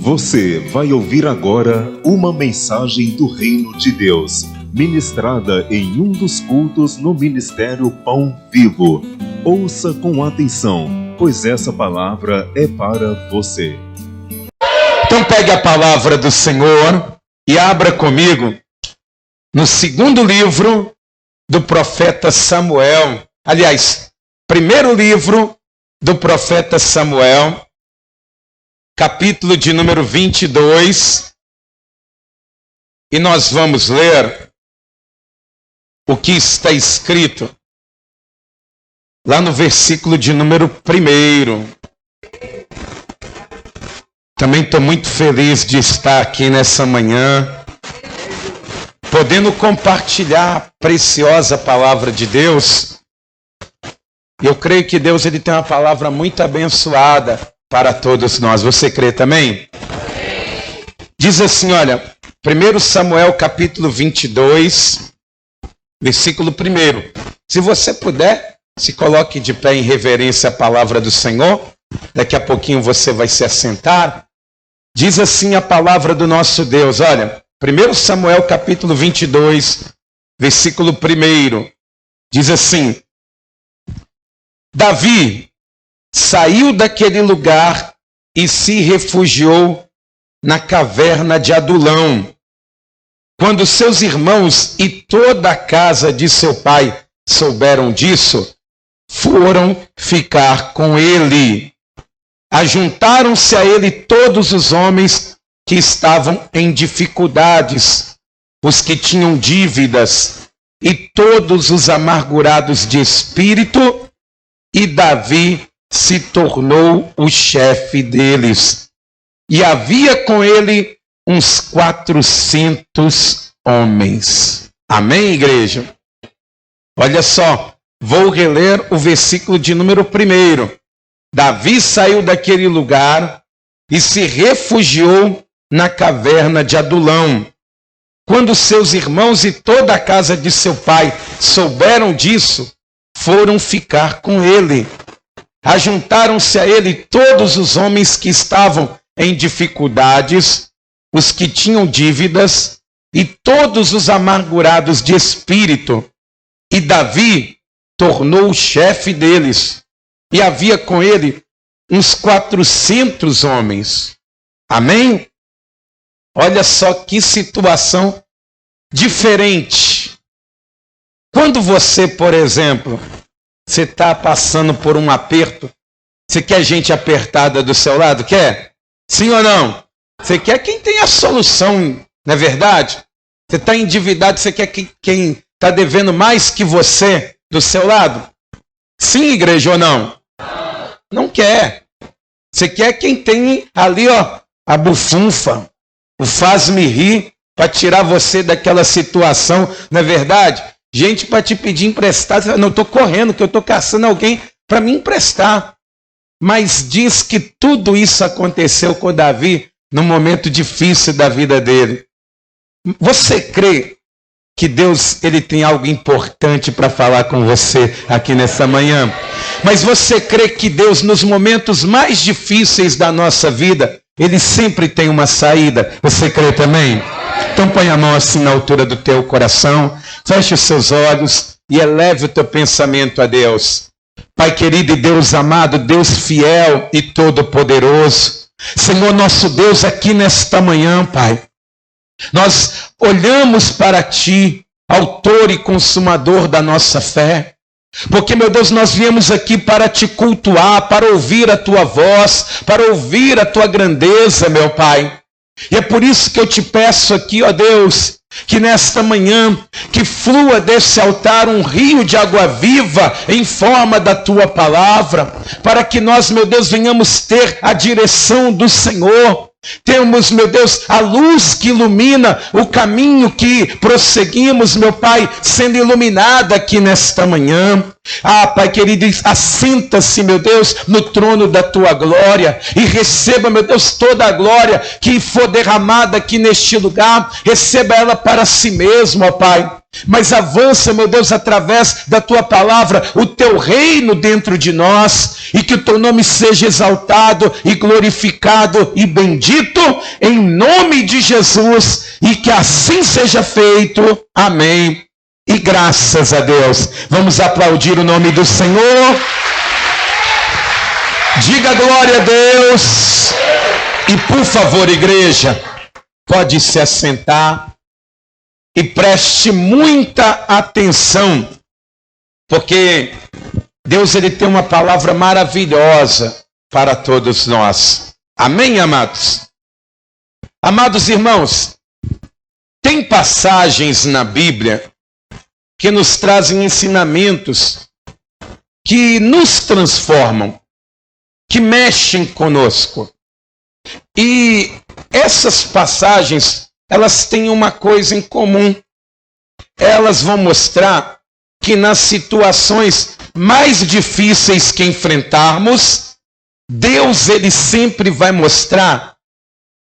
Você vai ouvir agora uma mensagem do Reino de Deus, ministrada em um dos cultos no Ministério Pão Vivo. Ouça com atenção, pois essa palavra é para você. Então pegue a palavra do Senhor e abra comigo no segundo livro do profeta Samuel. Aliás, primeiro livro do profeta Samuel, capítulo de número 22, e nós vamos ler o que está escrito lá no versículo de número 1. Também estou muito feliz de estar aqui nessa manhã, podendo compartilhar a preciosa palavra de Deus. Eu creio que Deus ele tem uma palavra muito abençoada para todos nós. Você crê também? Amém. Diz assim, olha, 1 Samuel capítulo 22, versículo 1. Se você puder, se coloque de pé em reverência à palavra do Senhor. Daqui a pouquinho você vai se assentar. Diz assim a palavra do nosso Deus, olha, 1 Samuel capítulo 22, versículo 1. Diz assim: Davi saiu daquele lugar e se refugiou na caverna de Adulão. Quando seus irmãos e toda a casa de seu pai souberam disso, foram ficar com ele. Ajuntaram-se a ele todos os homens que estavam em dificuldades, os que tinham dívidas e todos os amargurados de espírito, e Davi se tornou o chefe deles. E havia com ele uns 400 homens. Amém, igreja? Olha só, vou reler o versículo de número 1. Davi saiu daquele lugar e se refugiou na caverna de Adulão. Quando seus irmãos e toda a casa de seu pai souberam disso, foram ficar com ele. Ajuntaram-se a ele todos os homens que estavam em dificuldades, os que tinham dívidas e todos os amargurados de espírito. E Davi tornou o chefe deles. E havia com ele uns 400 homens. Amém? Olha só que situação diferente. Quando você, por exemplo, você está passando por um aperto, você quer gente apertada do seu lado? Quer? Sim ou não? Você quer quem tem a solução, não é verdade? Você está endividado, você quer quem está devendo mais que você do seu lado? Sim, igreja, ou não? Não quer. Você quer quem tem ali, ó, a bufunfa, o faz-me rir, para tirar você daquela situação, não é verdade? Gente para te pedir emprestado, você fala, não, eu estou correndo, que eu estou caçando alguém para me emprestar. Mas diz que tudo isso aconteceu com Davi num momento difícil da vida dele. Você crê que Deus ele tem algo importante para falar com você aqui nessa manhã? Mas você crê que Deus, nos momentos mais difíceis da nossa vida, Ele sempre tem uma saída? Você crê também? Então põe a mão assim na altura do teu coração, feche os seus olhos e eleve o teu pensamento a Deus. Pai querido e Deus amado, Deus fiel e todo-poderoso, Senhor nosso Deus, aqui nesta manhã, Pai, nós olhamos para Ti, autor e consumador da nossa fé, porque, meu Deus, nós viemos aqui para Te cultuar, para ouvir a Tua voz, para ouvir a Tua grandeza, meu Pai. E é por isso que eu Te peço aqui, ó Deus, que nesta manhã, que flua desse altar um rio de água viva em forma da Tua palavra, para que nós, meu Deus, venhamos ter a direção do Senhor. Temos, meu Deus, a luz que ilumina o caminho que prosseguimos, meu Pai, sendo iluminada aqui nesta manhã. Ah, Pai querido, assenta-se, meu Deus, no trono da Tua glória e receba, meu Deus, toda a glória que for derramada aqui neste lugar, receba ela para si mesmo, ó Pai. mas avança, meu Deus, através da tua palavra, o teu reino dentro de nós, e que o teu nome seja exaltado e glorificado e bendito, em nome de Jesus, e que assim seja feito. Amém. E graças a Deus. Vamos aplaudir o nome do Senhor. Diga glória a Deus. E por favor, igreja, pode se assentar. E preste muita atenção, porque Deus ele tem uma palavra maravilhosa para todos nós. Amém, amados? Amados irmãos, tem passagens na Bíblia que nos trazem ensinamentos que nos transformam, que mexem conosco. E essas passagens, elas têm uma coisa em comum. Elas vão mostrar que nas situações mais difíceis que enfrentarmos, Deus ele sempre vai mostrar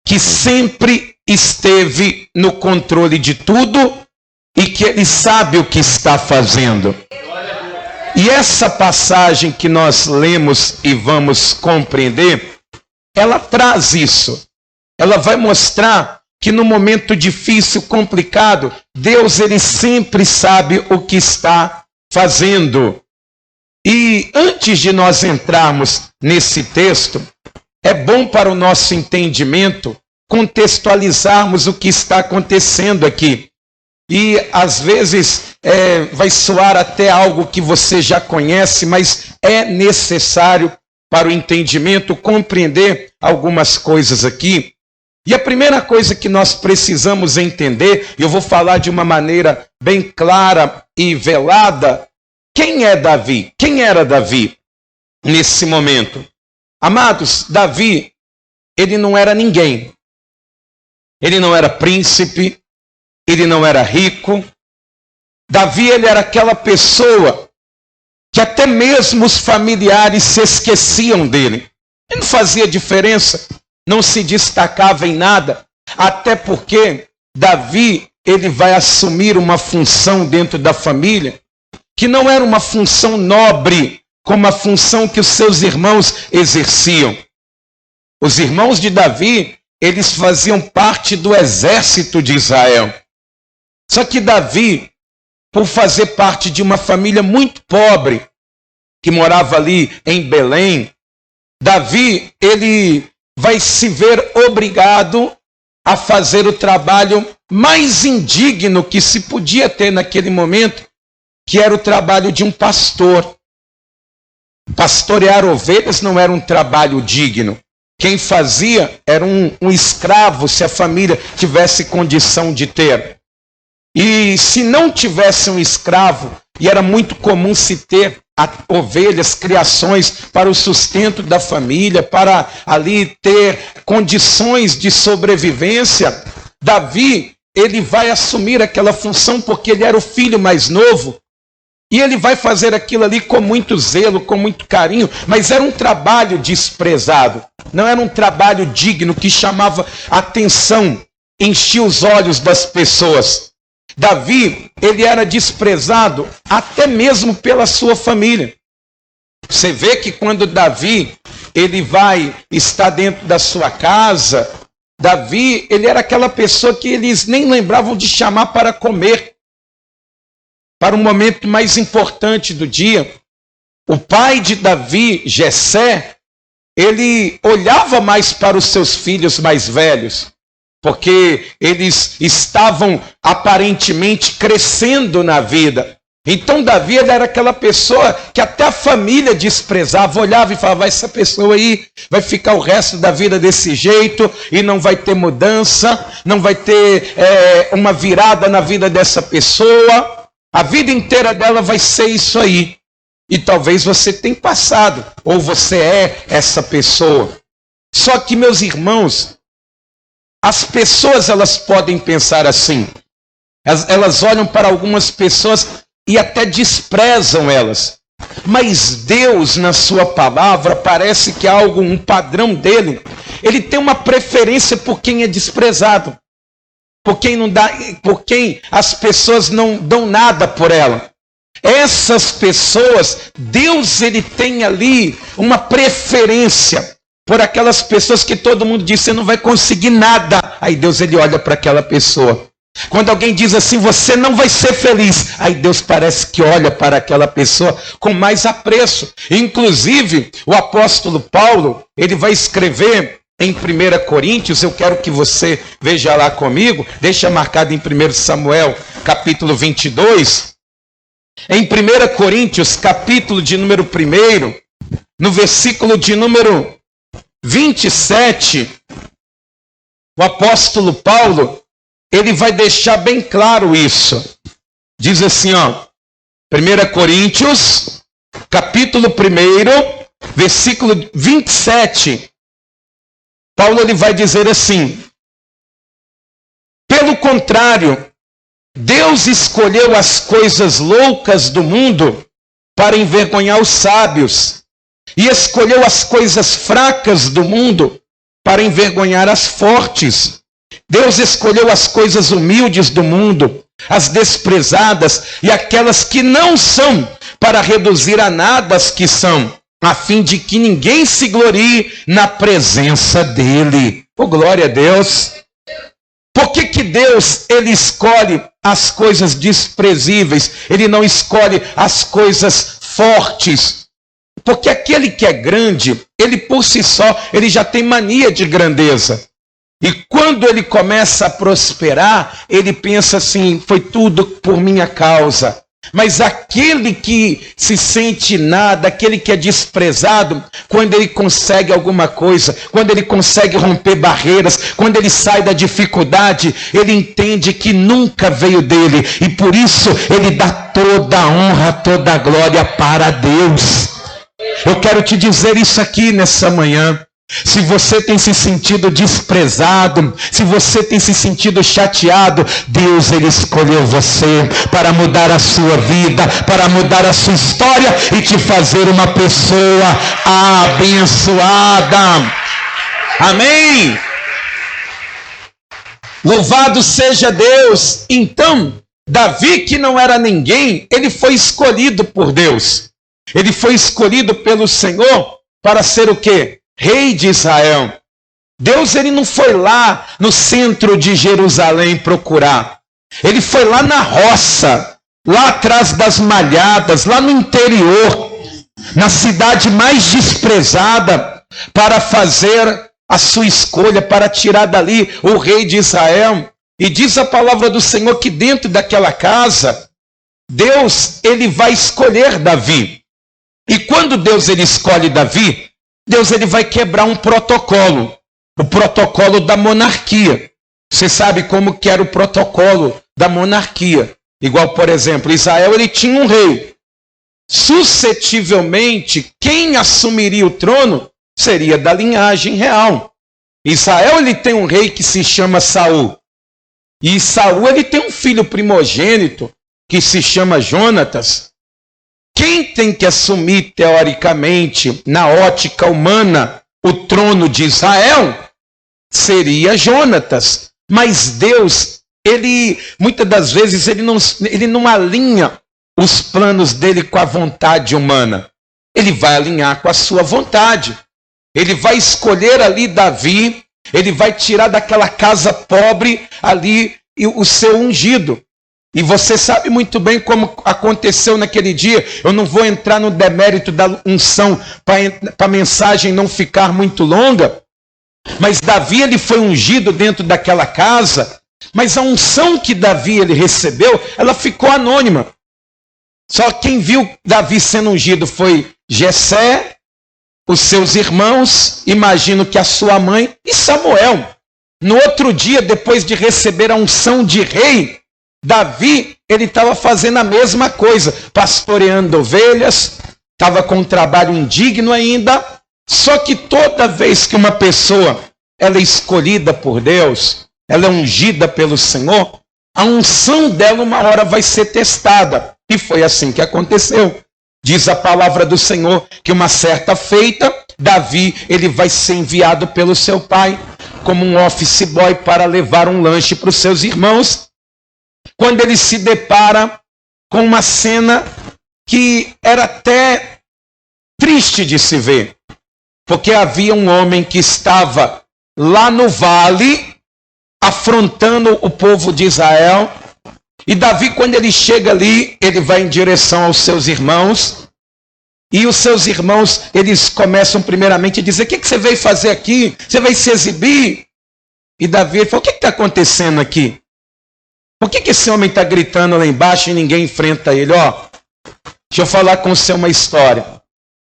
que sempre esteve no controle de tudo e que ele sabe o que está fazendo. E essa passagem que nós lemos e vamos compreender, ela traz isso. Ela vai mostrar que no momento difícil, complicado, Deus ele sempre sabe o que está fazendo. E antes de nós entrarmos nesse texto, é bom para o nosso entendimento contextualizarmos o que está acontecendo aqui. E às vezes vai soar até algo que você já conhece, mas é necessário para o entendimento compreender algumas coisas aqui. E a primeira coisa que nós precisamos entender, e eu vou falar de uma maneira bem clara e velada, quem é Davi? Quem era Davi nesse momento? Amados, Davi, ele não era ninguém. Ele não era príncipe, ele não era rico. Davi, ele era aquela pessoa que até mesmo os familiares se esqueciam dele. Ele não fazia diferença. Não se destacava em nada, até porque Davi, ele vai assumir uma função dentro da família, que não era uma função nobre, como a função que os seus irmãos exerciam. Os irmãos de Davi, eles faziam parte do exército de Israel. Só que Davi, por fazer parte de uma família muito pobre, que morava ali em Belém, Davi, ele vai se ver obrigado a fazer o trabalho mais indigno que se podia ter naquele momento, que era o trabalho de um pastor. Pastorear ovelhas não era um trabalho digno. Quem fazia era um escravo, se a família tivesse condição de ter. E se não tivesse um escravo, e era muito comum se ter ovelhas, criações para o sustento da família, para ali ter condições de sobrevivência, Davi, ele vai assumir aquela função porque ele era o filho mais novo, e ele vai fazer aquilo ali com muito zelo, com muito carinho, mas era um trabalho desprezado, não era um trabalho digno que chamava atenção, enchia os olhos das pessoas. Davi, ele era desprezado até mesmo pela sua família. Você vê que quando Davi, ele vai estar dentro da sua casa, Davi, ele era aquela pessoa que eles nem lembravam de chamar para comer. Para o momento mais importante do dia, o pai de Davi, Jessé, ele olhava mais para os seus filhos mais velhos, porque eles estavam aparentemente crescendo na vida. Então Davi era aquela pessoa que até a família desprezava, olhava e falava, essa pessoa aí vai ficar o resto da vida desse jeito e não vai ter mudança, não vai ter uma virada na vida dessa pessoa, a vida inteira dela vai ser isso aí. E talvez você tenha passado, ou você é essa pessoa. Só que, meus irmãos, as pessoas, elas podem pensar assim. Elas olham para algumas pessoas e até desprezam elas. Mas Deus, na sua palavra, parece que há um padrão dele. Ele tem uma preferência por quem é desprezado. por quem as pessoas não dão nada por ela. Essas pessoas, Deus ele tem ali uma preferência por aquelas pessoas que todo mundo diz, você não vai conseguir nada. Aí Deus ele olha para aquela pessoa. Quando alguém diz assim, você não vai ser feliz, aí Deus parece que olha para aquela pessoa com mais apreço. Inclusive, o apóstolo Paulo, ele vai escrever em 1 Coríntios, eu quero que você veja lá comigo, deixa marcado em 1 Samuel, capítulo 22. Em 1 Coríntios, capítulo de número 1, no versículo de número 27, o apóstolo Paulo, ele vai deixar bem claro isso. Diz assim, 1 Coríntios, capítulo 1, versículo 27. Paulo ele vai dizer assim: pelo contrário, Deus escolheu as coisas loucas do mundo para envergonhar os sábios, e escolheu as coisas fracas do mundo para envergonhar as fortes. Deus escolheu as coisas humildes do mundo, as desprezadas e aquelas que não são, para reduzir a nada as que são, a fim de que ninguém se glorie na presença dele. Oh, glória a Deus! Por que Deus ele escolhe as coisas desprezíveis? Ele não escolhe as coisas fortes. Porque aquele que é grande, ele por si só, ele já tem mania de grandeza. E quando ele começa a prosperar, ele pensa assim, foi tudo por minha causa. Mas aquele que se sente nada, aquele que é desprezado, quando ele consegue alguma coisa, quando ele consegue romper barreiras, quando ele sai da dificuldade, ele entende que nunca veio dele. E por isso ele dá toda a honra, toda a glória para Deus. Eu quero te dizer isso aqui nessa manhã. Se você tem se sentido desprezado, se você tem se sentido chateado, Deus ele escolheu você para mudar a sua vida, para mudar a sua história e te fazer uma pessoa abençoada. Amém? Louvado seja Deus. Então, Davi, que não era ninguém, ele foi escolhido por Deus. Ele foi escolhido pelo Senhor para ser o quê? Rei de Israel. Deus ele não foi lá no centro de Jerusalém procurar. Ele foi lá na roça, lá atrás das malhadas, lá no interior, na cidade mais desprezada, para fazer a sua escolha, para tirar dali o rei de Israel. E diz a palavra do Senhor que dentro daquela casa, Deus ele vai escolher Davi. E quando Deus ele escolhe Davi, Deus ele vai quebrar um protocolo, o protocolo da monarquia. Você sabe como que era o protocolo da monarquia? Igual, por exemplo, Israel ele tinha um rei. Suscetivelmente, quem assumiria o trono seria da linhagem real. Israel ele tem um rei que se chama Saul. E Saul ele tem um filho primogênito que se chama Jonatas. Quem tem que assumir, teoricamente, na ótica humana, o trono de Israel, seria Jonatas. Mas Deus, ele, muitas das vezes, ele não alinha os planos dele com a vontade humana. Ele vai alinhar com a sua vontade. Ele vai escolher ali Davi, ele vai tirar daquela casa pobre ali o seu ungido. E você sabe muito bem como aconteceu naquele dia. Eu não vou entrar no demérito da unção para a mensagem não ficar muito longa. Mas Davi ele foi ungido dentro daquela casa. Mas a unção que Davi ele recebeu, ela ficou anônima. Só quem viu Davi sendo ungido foi Jessé, os seus irmãos, imagino que a sua mãe e Samuel. No outro dia, depois de receber a unção de rei, Davi, ele estava fazendo a mesma coisa, pastoreando ovelhas, estava com um trabalho indigno ainda, só que toda vez que uma pessoa ela é escolhida por Deus, ela é ungida pelo Senhor, a unção dela uma hora vai ser testada. E foi assim que aconteceu. Diz a palavra do Senhor que uma certa feita, Davi ele vai ser enviado pelo seu pai como um office boy para levar um lanche para os seus irmãos, quando ele se depara com uma cena que era até triste de se ver, porque havia um homem que estava lá no vale, afrontando o povo de Israel, e Davi, quando ele chega ali, ele vai em direção aos seus irmãos, e os seus irmãos, eles começam primeiramente a dizer: o que você veio fazer aqui? Você veio se exibir? E Davi ele falou: o que está acontecendo aqui? Por que esse homem está gritando lá embaixo e ninguém enfrenta ele? Deixa eu falar com você uma história.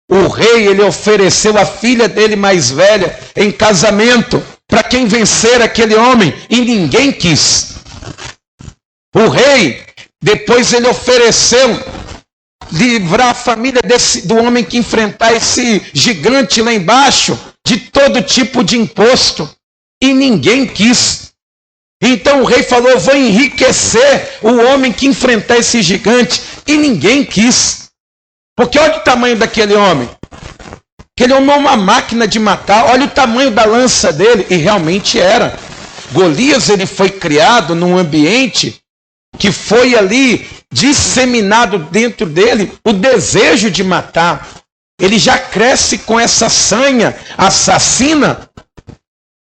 O rei, ele ofereceu a filha dele mais velha em casamento para quem vencer aquele homem, e ninguém quis. O rei, depois ele ofereceu livrar a família do homem que enfrentar esse gigante lá embaixo de todo tipo de imposto, e ninguém quis. Então o rei falou: eu vou enriquecer o homem que enfrentar esse gigante, e ninguém quis. Porque olha o tamanho daquele homem. Aquele homem é uma máquina de matar. Olha o tamanho da lança dele. E realmente era. Golias, ele foi criado num ambiente que foi ali disseminado dentro dele o desejo de matar. Ele já cresce com essa sanha assassina.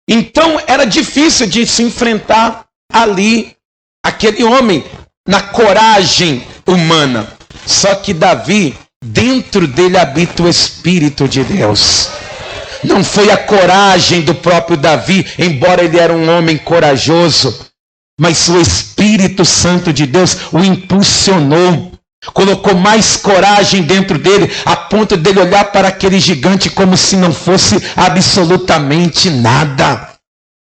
Então era difícil de se enfrentar ali aquele homem na coragem humana. Só que Davi, dentro dele habita o Espírito de Deus. Não foi a coragem do próprio Davi, embora ele era um homem corajoso, mas o Espírito Santo de Deus o impulsionou, colocou mais coragem dentro dele, a ponto dele olhar para aquele gigante como se não fosse absolutamente nada.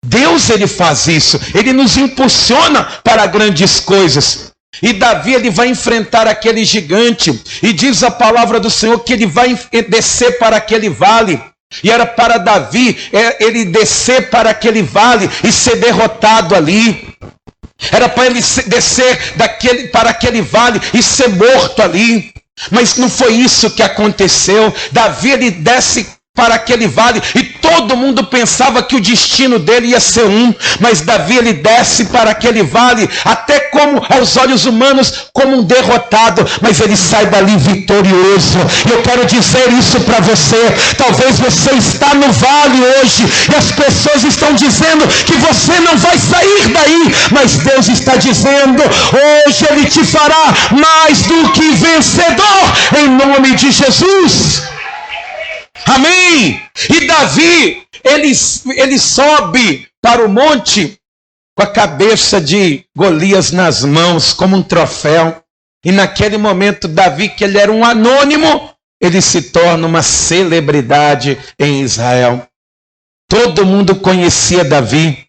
Deus, ele faz isso, ele nos impulsiona para grandes coisas. E Davi, ele vai enfrentar aquele gigante, e diz a palavra do Senhor que ele vai descer para aquele vale. E era para Davi ele descer para aquele vale e ser derrotado ali. Era para ele descer para aquele vale e ser morto ali. Mas não foi isso que aconteceu. Davi, ele desce para aquele vale e todo mundo pensava que o destino dele ia ser mas Davi, ele desce para aquele vale até como aos olhos humanos como um derrotado, mas ele sai dali vitorioso. E eu quero dizer isso para você. Talvez você está no vale hoje e as pessoas estão dizendo que você não vai sair daí, mas Deus está dizendo: hoje ele te fará mais do que vencedor, em nome de Jesus. Amém? E Davi, ele sobe para o monte com a cabeça de Golias nas mãos, como um troféu. E naquele momento, Davi, que ele era um anônimo, ele se torna uma celebridade em Israel. Todo mundo conhecia Davi.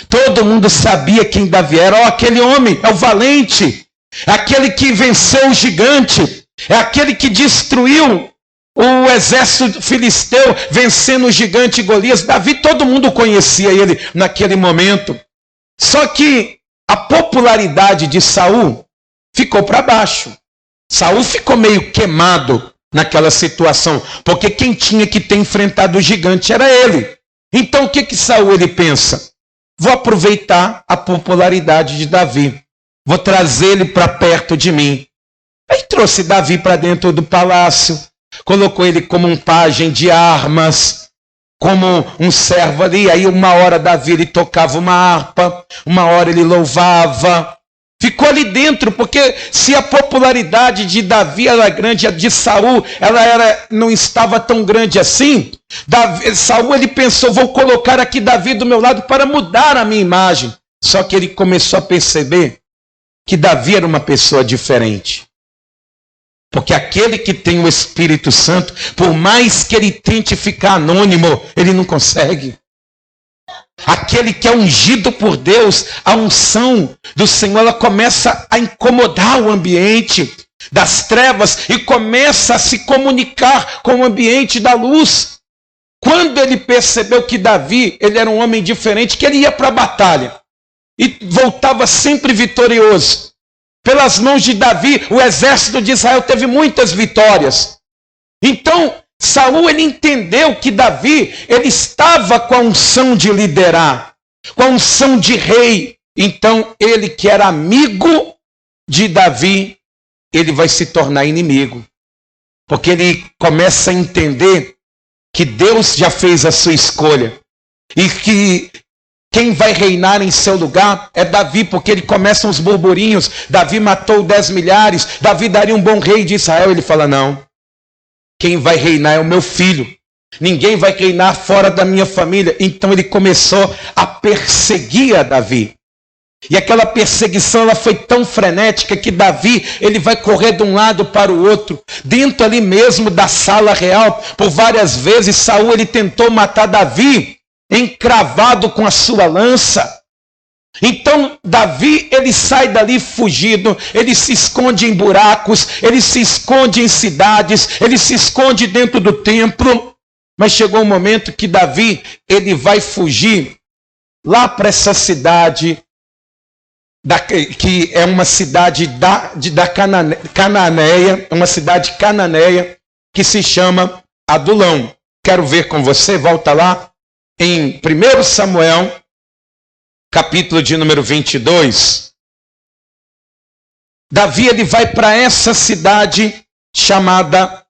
Todo mundo sabia quem Davi era. Aquele homem é o valente, aquele que venceu o gigante, é aquele que destruiu o exército filisteu, vencendo o gigante Golias. Davi, todo mundo conhecia ele naquele momento. Só que a popularidade de Saul ficou para baixo. Saul ficou meio queimado naquela situação, porque quem tinha que ter enfrentado o gigante era ele. Então o que Saul ele pensa? Vou aproveitar a popularidade de Davi. Vou trazer ele para perto de mim. Aí trouxe Davi para dentro do palácio. Colocou ele como um pajem de armas, como um servo ali. Aí uma hora Davi ele tocava uma harpa, uma hora ele louvava. Ficou ali dentro, porque se a popularidade de Davi era grande, a de Saul não estava tão grande assim. Saul ele pensou: vou colocar aqui Davi do meu lado para mudar a minha imagem. Só que ele começou a perceber que Davi era uma pessoa diferente. Porque aquele que tem o Espírito Santo, por mais que ele tente ficar anônimo, ele não consegue. Aquele que é ungido por Deus, a unção do Senhor, ela começa a incomodar o ambiente das trevas e começa a se comunicar com o ambiente da luz. Quando ele percebeu que Davi, ele era um homem diferente, que ele ia para a batalha e voltava sempre vitorioso. Pelas mãos de Davi, o exército de Israel teve muitas vitórias. Então, Saul, ele entendeu que Davi, ele estava com a unção de liderar, com a unção de rei. Então, ele que era amigo de Davi, ele vai se tornar inimigo. Porque ele começa a entender que Deus já fez a sua escolha. E que quem vai reinar em seu lugar é Davi, porque ele começa os burburinhos. Davi matou 10 milhares, Davi daria um bom rei de Israel. Ele fala, não, quem vai reinar é o meu filho. Ninguém vai reinar fora da minha família. Então ele começou a perseguir a Davi. E aquela perseguição, ela foi tão frenética que Davi, ele vai correr de um lado para o outro, dentro ali mesmo da sala real. Por várias vezes Saul, ele tentou matar Davi, encravado com a sua lança. Então Davi, ele sai dali fugido, ele se esconde em buracos, ele se esconde em cidades, ele se esconde dentro do templo. Mas chegou um momento que Davi, ele vai fugir lá para essa cidade, que é uma cidade da Cananeia, uma cidade cananeia, que se chama Adulão. Quero ver com você, volta lá, em 1 Samuel, capítulo de número 22. Davi, ele vai para essa cidade chamada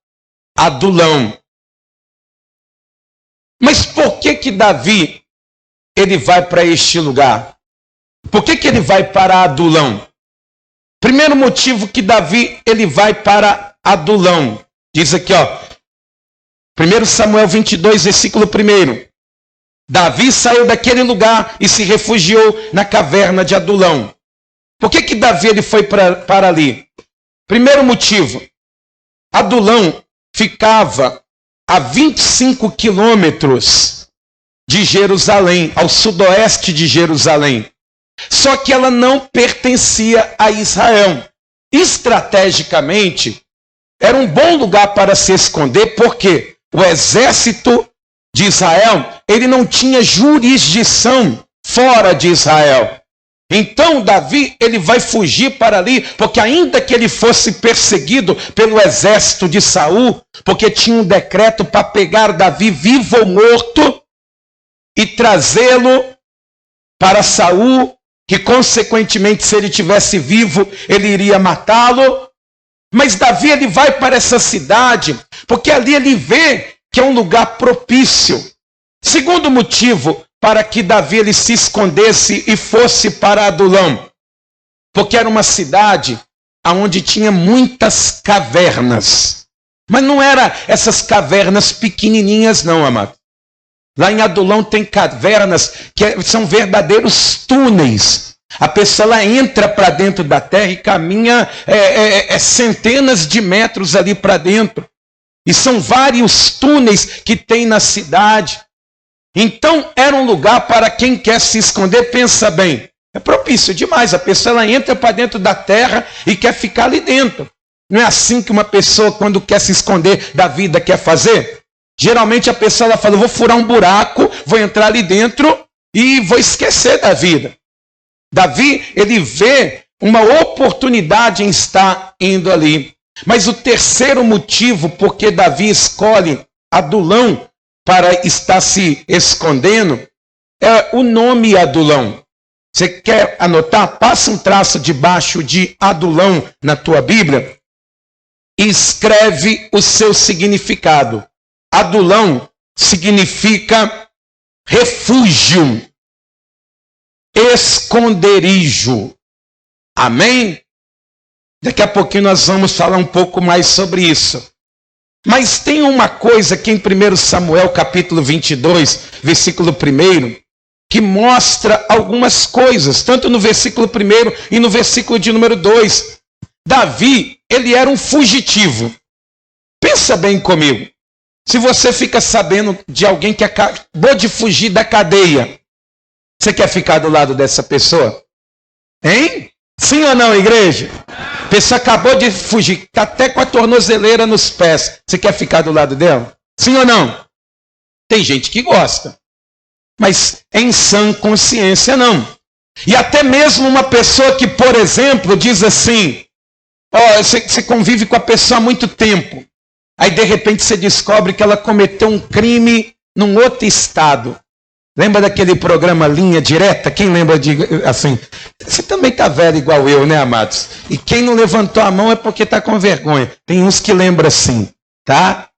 Adulão. Mas por que Davi, ele vai para este lugar? Por que ele vai para Adulão? Primeiro motivo que Davi, ele vai para Adulão. Diz aqui, ó, 1 Samuel 22, versículo 1. Davi saiu daquele lugar e se refugiou na caverna de Adulão. Por que Davi, ele foi para ali? Primeiro motivo, Adulão ficava a 25 quilômetros de Jerusalém, ao sudoeste de Jerusalém. Só que ela não pertencia a Israel. Estrategicamente, era um bom lugar para se esconder, porque o exército de Israel, ele não tinha jurisdição fora de Israel. Então Davi, ele vai fugir para ali, porque ainda que ele fosse perseguido pelo exército de Saul, porque tinha um decreto para pegar Davi vivo ou morto e trazê-lo para Saul, que consequentemente, se ele tivesse vivo, ele iria matá-lo. Mas Davi, ele vai para essa cidade, porque ali ele vê que é um lugar propício. Segundo motivo para que Davi, ele se escondesse e fosse para Adulão, porque era uma cidade onde tinha muitas cavernas. Mas não eram essas cavernas pequenininhas não, amado. Lá em Adulão tem cavernas que são verdadeiros túneis. A pessoa, ela entra para dentro da terra e caminha centenas de metros ali para dentro. E são vários túneis que tem na cidade. Então, era um lugar para quem quer se esconder. Pensa bem, é propício demais. A pessoa, ela entra para dentro da terra e quer ficar ali dentro. Não é assim que uma pessoa, quando quer se esconder da vida, quer fazer? Geralmente a pessoa, ela fala, eu vou furar um buraco, vou entrar ali dentro e vou esquecer da vida. Davi, ele vê uma oportunidade em estar indo ali. Mas o terceiro motivo porque Davi escolhe Adulão para estar se escondendo é o nome Adulão. Você quer anotar? Passa um traço debaixo de Adulão na tua Bíblia e escreve o seu significado. Adulão significa refúgio, esconderijo. Amém? Daqui a pouquinho nós vamos falar um pouco mais sobre isso. Mas tem uma coisa aqui em 1 Samuel capítulo 22, versículo 1, que mostra algumas coisas, tanto no versículo 1 e no versículo de número 2. Davi, ele era um fugitivo. Pensa bem comigo. Se você fica sabendo de alguém que acabou de fugir da cadeia, você quer ficar do lado dessa pessoa? Hein? Sim ou não, igreja? A pessoa acabou de fugir, está até com a tornozeleira nos pés. Você quer ficar do lado dela? Sim ou não? Tem gente que gosta, mas em sã consciência não. E até mesmo uma pessoa que, por exemplo, diz assim, você convive com a pessoa há muito tempo, Aí de repente você descobre que ela cometeu um crime num outro estado. Lembra daquele programa Linha Direta? Quem lembra de assim? Você também está velho igual eu, né, amados? E quem não levantou a mão é porque está com vergonha. Tem uns que lembram assim, tá?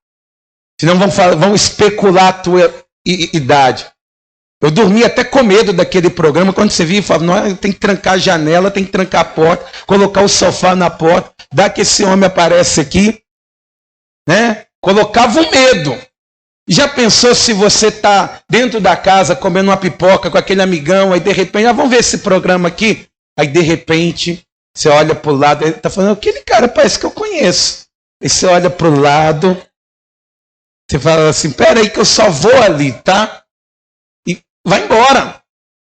Senão vão especular a tua idade. Eu dormi até com medo daquele programa, quando você via e falava, não, tem que trancar a janela, tem que trancar a porta, colocar o sofá na porta, dá que esse homem aparece aqui, né? Colocava um medo. Já pensou se você está dentro da casa comendo uma pipoca com aquele amigão, aí de repente, vamos ver esse programa aqui? Aí de repente, você olha para o lado, ele está falando, aquele cara parece que eu conheço. Aí você olha para o lado, você fala assim, peraí que eu só vou ali, tá? Vai embora.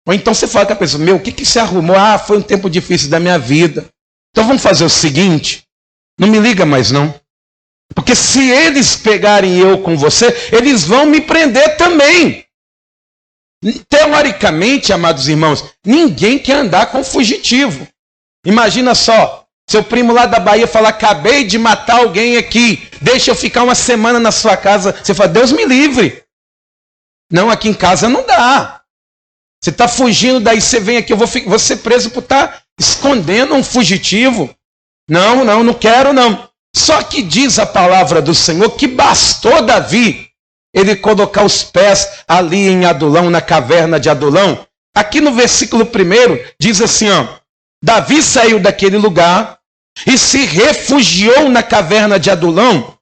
Ou então você fala com a pessoa, o que você arrumou? Foi um tempo difícil da minha vida. Então vamos fazer o seguinte, não me liga mais não. Porque se eles pegarem eu com você, eles vão me prender também. Teoricamente, amados irmãos, ninguém quer andar com fugitivo. Imagina só, seu primo lá da Bahia falar, acabei de matar alguém aqui, deixa eu ficar uma semana na sua casa. Você fala, Deus me livre. Não, aqui em casa não dá. Você está fugindo, daí você vem aqui, eu vou ser preso por estar escondendo um fugitivo. Não quero não. Só que diz a palavra do Senhor que bastou Davi ele colocar os pés ali em Adulão, na caverna de Adulão. Aqui no versículo 1 diz assim, Davi saiu daquele lugar e se refugiou na caverna de Adulão.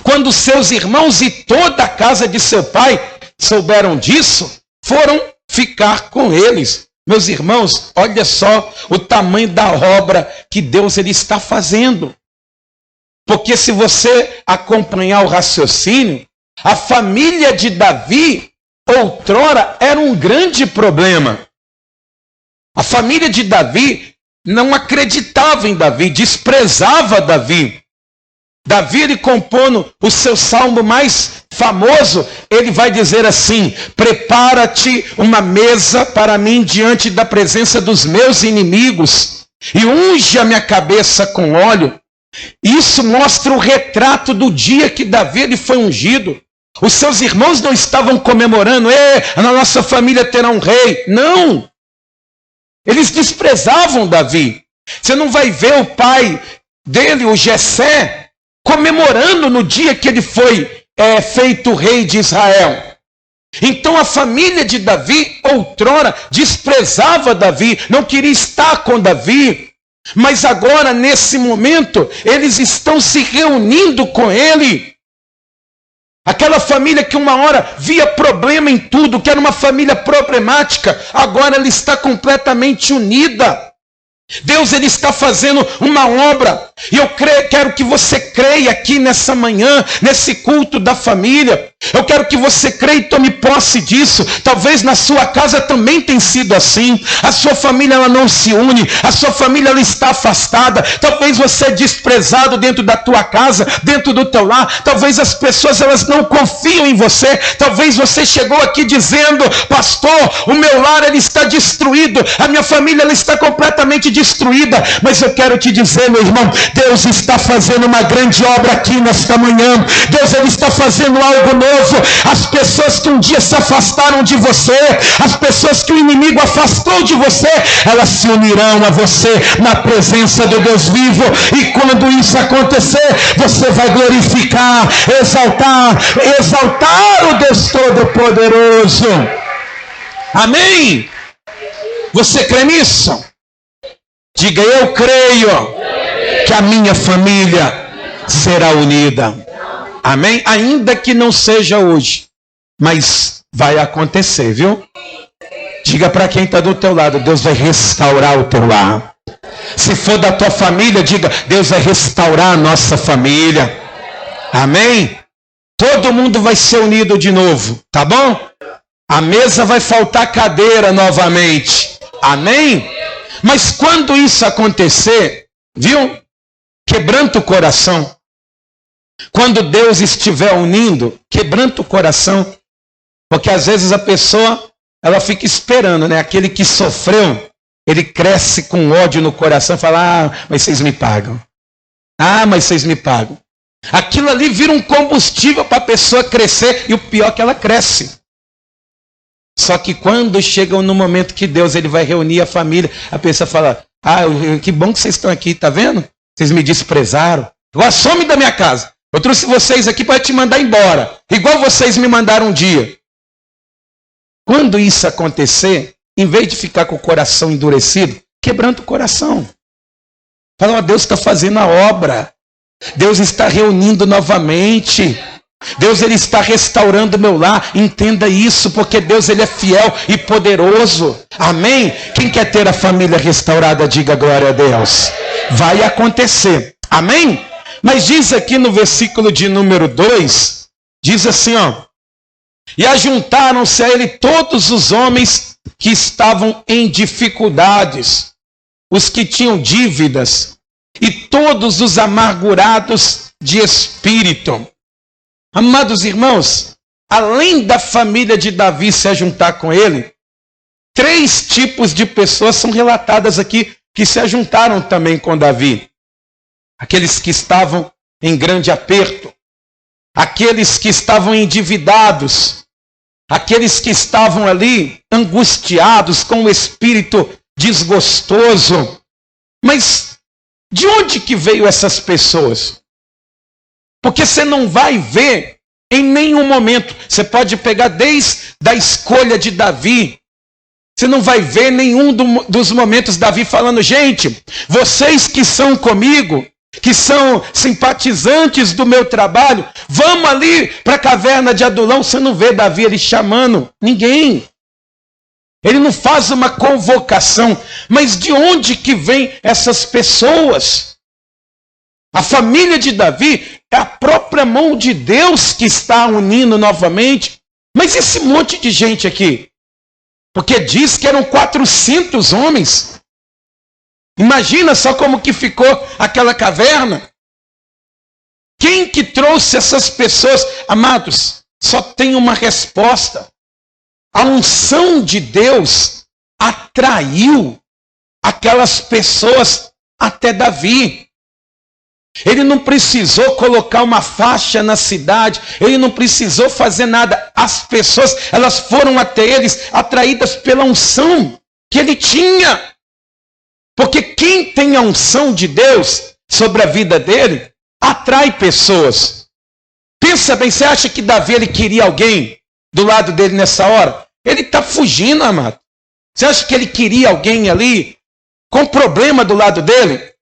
Quando seus irmãos e toda a casa de seu pai souberam disso, foram ficar com eles. Meus irmãos, olha só o tamanho da obra que Deus ele está fazendo. Porque se você acompanhar o raciocínio, a família de Davi, outrora, era um grande problema. A família de Davi não acreditava em Davi, desprezava Davi. Davi, ele compondo o seu salmo mais famoso, ele vai dizer assim, prepara-te uma mesa para mim diante da presença dos meus inimigos e unge a minha cabeça com óleo. Isso mostra o retrato do dia que Davi ele foi ungido. Os seus irmãos não estavam comemorando, a nossa família terá um rei. Não! Eles desprezavam Davi. Você não vai ver o pai dele, o Jessé, comemorando no dia que ele foi feito rei de Israel. Então a família de Davi, outrora, desprezava Davi, não queria estar com Davi. Mas agora, nesse momento, eles estão se reunindo com ele. Aquela família que uma hora via problema em tudo, que era uma família problemática, agora ela está completamente unida. Deus ele está fazendo uma obra. E eu quero que você creia aqui nessa manhã, nesse culto da família. Eu quero que você creia e tome posse disso. Talvez na sua casa também tenha sido assim. A sua família ela não se une. A sua família ela está afastada. Talvez você é desprezado dentro da tua casa, dentro do teu lar. Talvez as pessoas elas não confiam em você. Talvez você chegou aqui dizendo, pastor, o meu lar ele está destruído. A minha família ela está completamente destruída. Mas eu quero te dizer, meu irmão, Deus está fazendo uma grande obra aqui nesta manhã. Deus ele está fazendo algo novo. As pessoas que um dia se afastaram de você, as pessoas que o inimigo afastou de você, elas se unirão a você na presença do Deus vivo. E quando isso acontecer, você vai glorificar, exaltar o Deus Todo-Poderoso. Amém? Você crê nisso? Diga, eu creio que a minha família será unida. Amém? Ainda que não seja hoje, mas vai acontecer, viu? Diga para quem está do teu lado, Deus vai restaurar o teu lar. Se for da tua família, diga, Deus vai restaurar a nossa família. Amém? Todo mundo vai ser unido de novo, tá bom? A mesa vai faltar cadeira novamente. Amém? Mas quando isso acontecer, viu? Quebranta o coração. Quando Deus estiver unindo, quebranta o coração. Porque às vezes a pessoa, ela fica esperando, né? Aquele que sofreu, ele cresce com ódio no coração, fala, mas vocês me pagam. Mas vocês me pagam. Aquilo ali vira um combustível para a pessoa crescer, e o pior é que ela cresce. Só que quando chegam no momento que Deus ele vai reunir a família, a pessoa fala, que bom que vocês estão aqui, tá vendo? Vocês me desprezaram. Agora some da minha casa. Eu trouxe vocês aqui para te mandar embora, igual vocês me mandaram um dia. Quando isso acontecer, em vez de ficar com o coração endurecido, quebrando o coração. Fala, Deus está fazendo a obra. Deus está reunindo novamente. Deus ele está restaurando o meu lar. Entenda isso, porque Deus ele é fiel e poderoso. Amém? Quem quer ter a família restaurada, diga glória a Deus. Vai acontecer. Amém? Mas diz aqui no versículo de número 2, diz assim, ó. E ajuntaram-se a ele todos os homens que estavam em dificuldades, os que tinham dívidas, e todos os amargurados de espírito. Amados irmãos, além da família de Davi se ajuntar com ele, 3 tipos de pessoas são relatadas aqui que se ajuntaram também com Davi. Aqueles que estavam em grande aperto, aqueles que estavam endividados, aqueles que estavam ali angustiados com o espírito desgostoso. Mas de onde que veio essas pessoas? Porque você não vai ver em nenhum momento. Você pode pegar desde a escolha de Davi. Você não vai ver nenhum dos momentos Davi falando, gente, vocês que são comigo, que são simpatizantes do meu trabalho, vamos ali para a caverna de Adulão. Você não vê Davi ele chamando ninguém. Ele não faz uma convocação. Mas de onde que vem essas pessoas? A família de Davi é a própria mão de Deus que está unindo novamente. Mas esse monte de gente aqui? Porque diz que eram 400 homens. Imagina só como que ficou aquela caverna. Quem que trouxe essas pessoas? Amados, só tem uma resposta. A unção de Deus atraiu aquelas pessoas até Davi. Ele não precisou colocar uma faixa na cidade, ele não precisou fazer nada. As pessoas, elas foram até eles atraídas pela unção que ele tinha. Porque quem tem a unção de Deus sobre a vida dele, atrai pessoas. Pensa bem, você acha que Davi ele queria alguém do lado dele nessa hora? Ele está fugindo, amado. Você acha que ele queria alguém ali com problema do lado dele?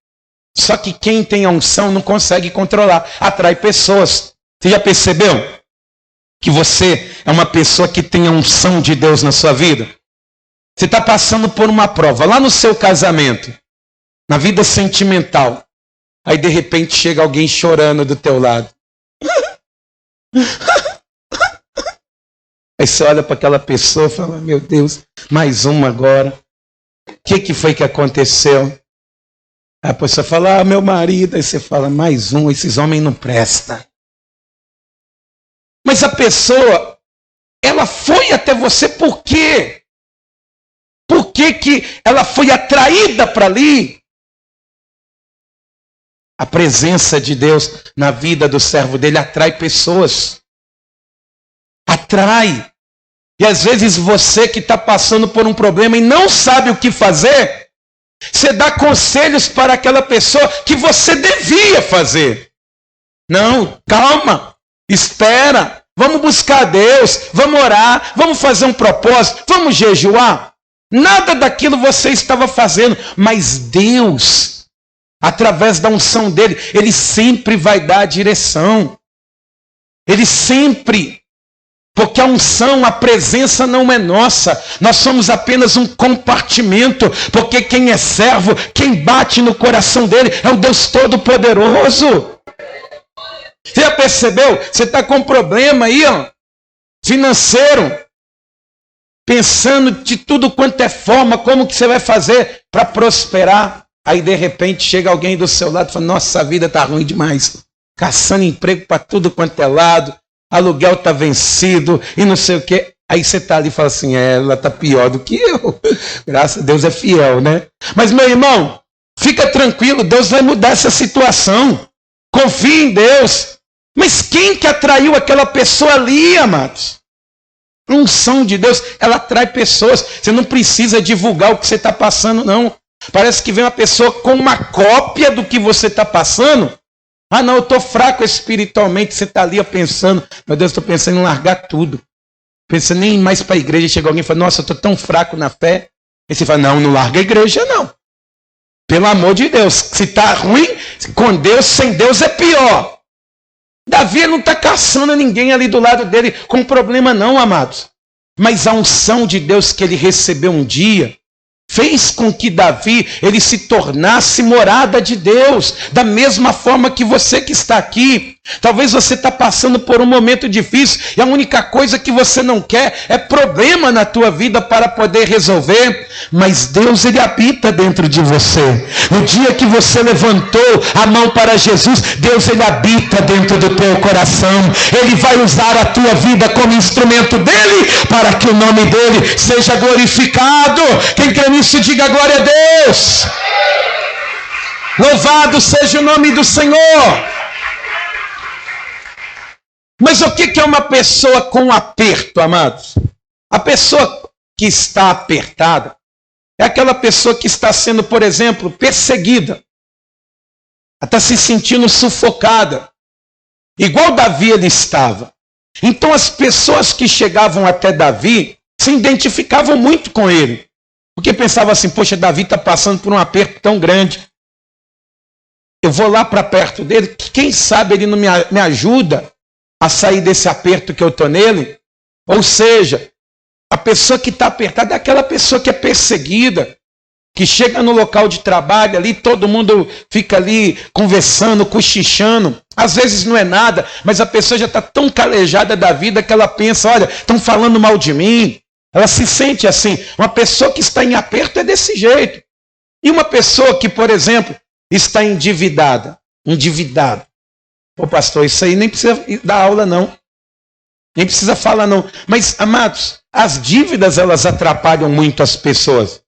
Só que quem tem a unção não consegue controlar, atrai pessoas. Você já percebeu que você é uma pessoa que tem a unção de Deus na sua vida? Você está passando por uma prova lá no seu casamento, na vida sentimental. Aí de repente chega alguém chorando do teu lado. Aí você olha para aquela pessoa e fala, meu Deus, mais uma agora. O que foi que aconteceu? Aí a pessoa fala, meu marido. Aí você fala, mais um, esses homens não prestam. Mas a pessoa, ela foi até você por quê? Por que ela foi atraída para ali? A presença de Deus na vida do servo dele atrai pessoas. Atrai. E às vezes você que está passando por um problema e não sabe o que fazer, você dá conselhos para aquela pessoa que você devia fazer. Não, calma, espera, vamos buscar Deus, vamos orar, vamos fazer um propósito, vamos jejuar. Nada daquilo você estava fazendo, mas Deus, através da unção dele, ele sempre vai dar a direção. Ele sempre. Porque a unção, a presença não é nossa. Nós somos apenas um compartimento. Porque quem é servo, quem bate no coração dele é o Deus Todo-Poderoso. Você já percebeu? Você está com um problema aí, ó, financeiro. Pensando de tudo quanto é forma, como que você vai fazer para prosperar. Aí de repente chega alguém do seu lado e fala, nossa, a vida está ruim demais. Caçando emprego para tudo quanto é lado. Aluguel está vencido e não sei o quê. Aí você está ali e fala assim, ela está pior do que eu. Graças a Deus é fiel, né? Mas meu irmão, fica tranquilo, Deus vai mudar essa situação. confie em Deus. Mas quem que atraiu aquela pessoa ali, amados? A unção de Deus, ela atrai pessoas. Você não precisa divulgar o que você está passando, não. Parece que vem uma pessoa com uma cópia do que você está passando. Ah, não, eu estou fraco espiritualmente. Você está ali ó, pensando, meu Deus, estou pensando em largar tudo. Pensando nem ir mais para a igreja. Chega alguém e fala, nossa, eu estou tão fraco na fé. Aí você fala, não larga a igreja, não. Pelo amor de Deus, se está ruim, com Deus, sem Deus é pior. Davi não está caçando ninguém ali do lado dele com problema não, amados. Mas a unção de Deus que ele recebeu um dia fez com que Davi ele se tornasse morada de Deus, da mesma forma que você que está aqui. Talvez você está passando por um momento difícil e a única coisa que você não quer é problema na tua vida para poder resolver, mas Deus ele habita dentro de você. No dia que você levantou a mão para Jesus, Deus ele habita dentro do teu coração. Ele vai usar a tua vida como instrumento dele para que o nome dele seja glorificado. Quem crê nisso, diga glória a Deus. Louvado seja o nome do Senhor. Mas o que é uma pessoa com aperto, amados? A pessoa que está apertada é aquela pessoa que está sendo, por exemplo, perseguida. Ela está se sentindo sufocada. Igual Davi ele estava. Então as pessoas que chegavam até Davi se identificavam muito com ele. Porque pensavam assim, poxa, Davi está passando por um aperto tão grande. Eu vou lá para perto dele, que quem sabe ele não me ajuda a sair desse aperto que eu estou nele. Ou seja, a pessoa que está apertada é aquela pessoa que é perseguida, que chega no local de trabalho ali, todo mundo fica ali conversando, cochichando. Às vezes não é nada, mas a pessoa já está tão calejada da vida que ela pensa, olha, estão falando mal de mim. Ela se sente assim. Uma pessoa que está em aperto é desse jeito. E uma pessoa que, por exemplo, está endividado. Ô pastor, isso aí nem precisa dar aula não. Nem precisa falar não. Mas, amados, as dívidas elas atrapalham muito as pessoas.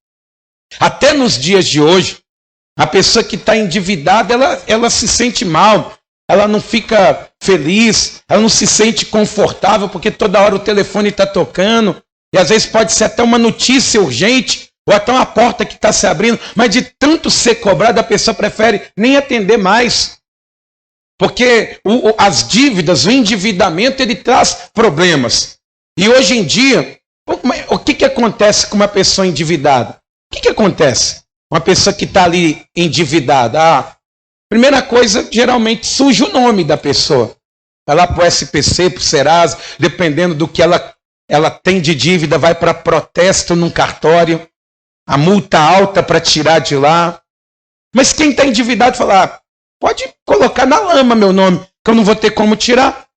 Até nos dias de hoje, a pessoa que está endividada, ela se sente mal. Ela não fica feliz, ela não se sente confortável, porque toda hora o telefone está tocando. E às vezes pode ser até uma notícia urgente, ou até uma porta que está se abrindo. Mas de tanto ser cobrado, a pessoa prefere nem atender mais. Porque as dívidas, o endividamento, ele traz problemas. E hoje em dia, o que acontece com uma pessoa endividada? O que acontece? Uma pessoa que está ali endividada. Primeira coisa, geralmente surge o nome da pessoa. Vai lá para o SPC, para o Serasa, dependendo do que ela tem de dívida, vai para protesto num cartório. A multa alta para tirar de lá. Mas quem está endividado fala, pode colocar na lama meu nome, que eu não vou ter como tirar.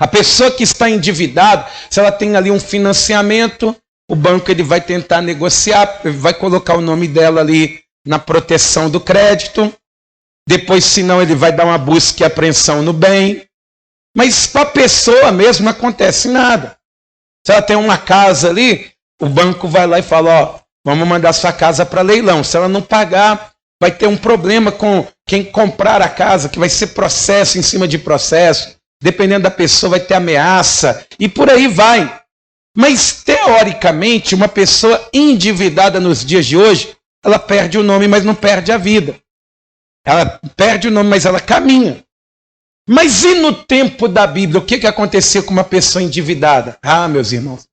A pessoa que está endividada, se ela tem ali um financiamento, o banco ele vai tentar negociar, vai colocar o nome dela ali na proteção do crédito. Depois, se não, ele vai dar uma busca e apreensão no bem. Mas para a pessoa mesmo não acontece nada. Se ela tem uma casa ali, o banco vai lá e fala, vamos mandar sua casa para leilão. Se ela não pagar, vai ter um problema com quem comprar a casa, que vai ser processo em cima de processo. Dependendo da pessoa, vai ter ameaça. E por aí vai. Mas, teoricamente, uma pessoa endividada nos dias de hoje, ela perde o nome, mas não perde a vida. Ela perde o nome, mas ela caminha. Mas e no tempo da Bíblia, o que acontecia com uma pessoa endividada? Meus irmãos,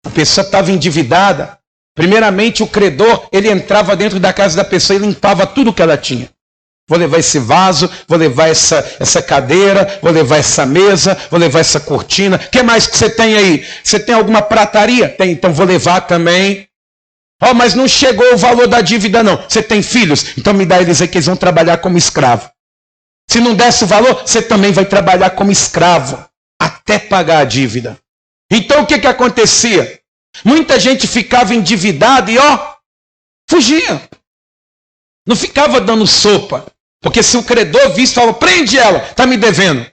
a pessoa estava endividada. Primeiramente, o credor, ele entrava dentro da casa da pessoa e limpava tudo que ela tinha. Vou levar esse vaso, vou levar essa cadeira, vou levar essa mesa, vou levar essa cortina. O que mais que você tem aí? Você tem alguma prataria? Tem, então vou levar também. Mas não chegou o valor da dívida não. Você tem filhos? Então me dá eles aí que eles vão trabalhar como escravo. Se não desse o valor, você também vai trabalhar como escravo, até pagar a dívida. Então o que acontecia? Muita gente ficava endividada e fugia. Não ficava dando sopa. Porque se o credor visse, falava, prende ela, está me devendo.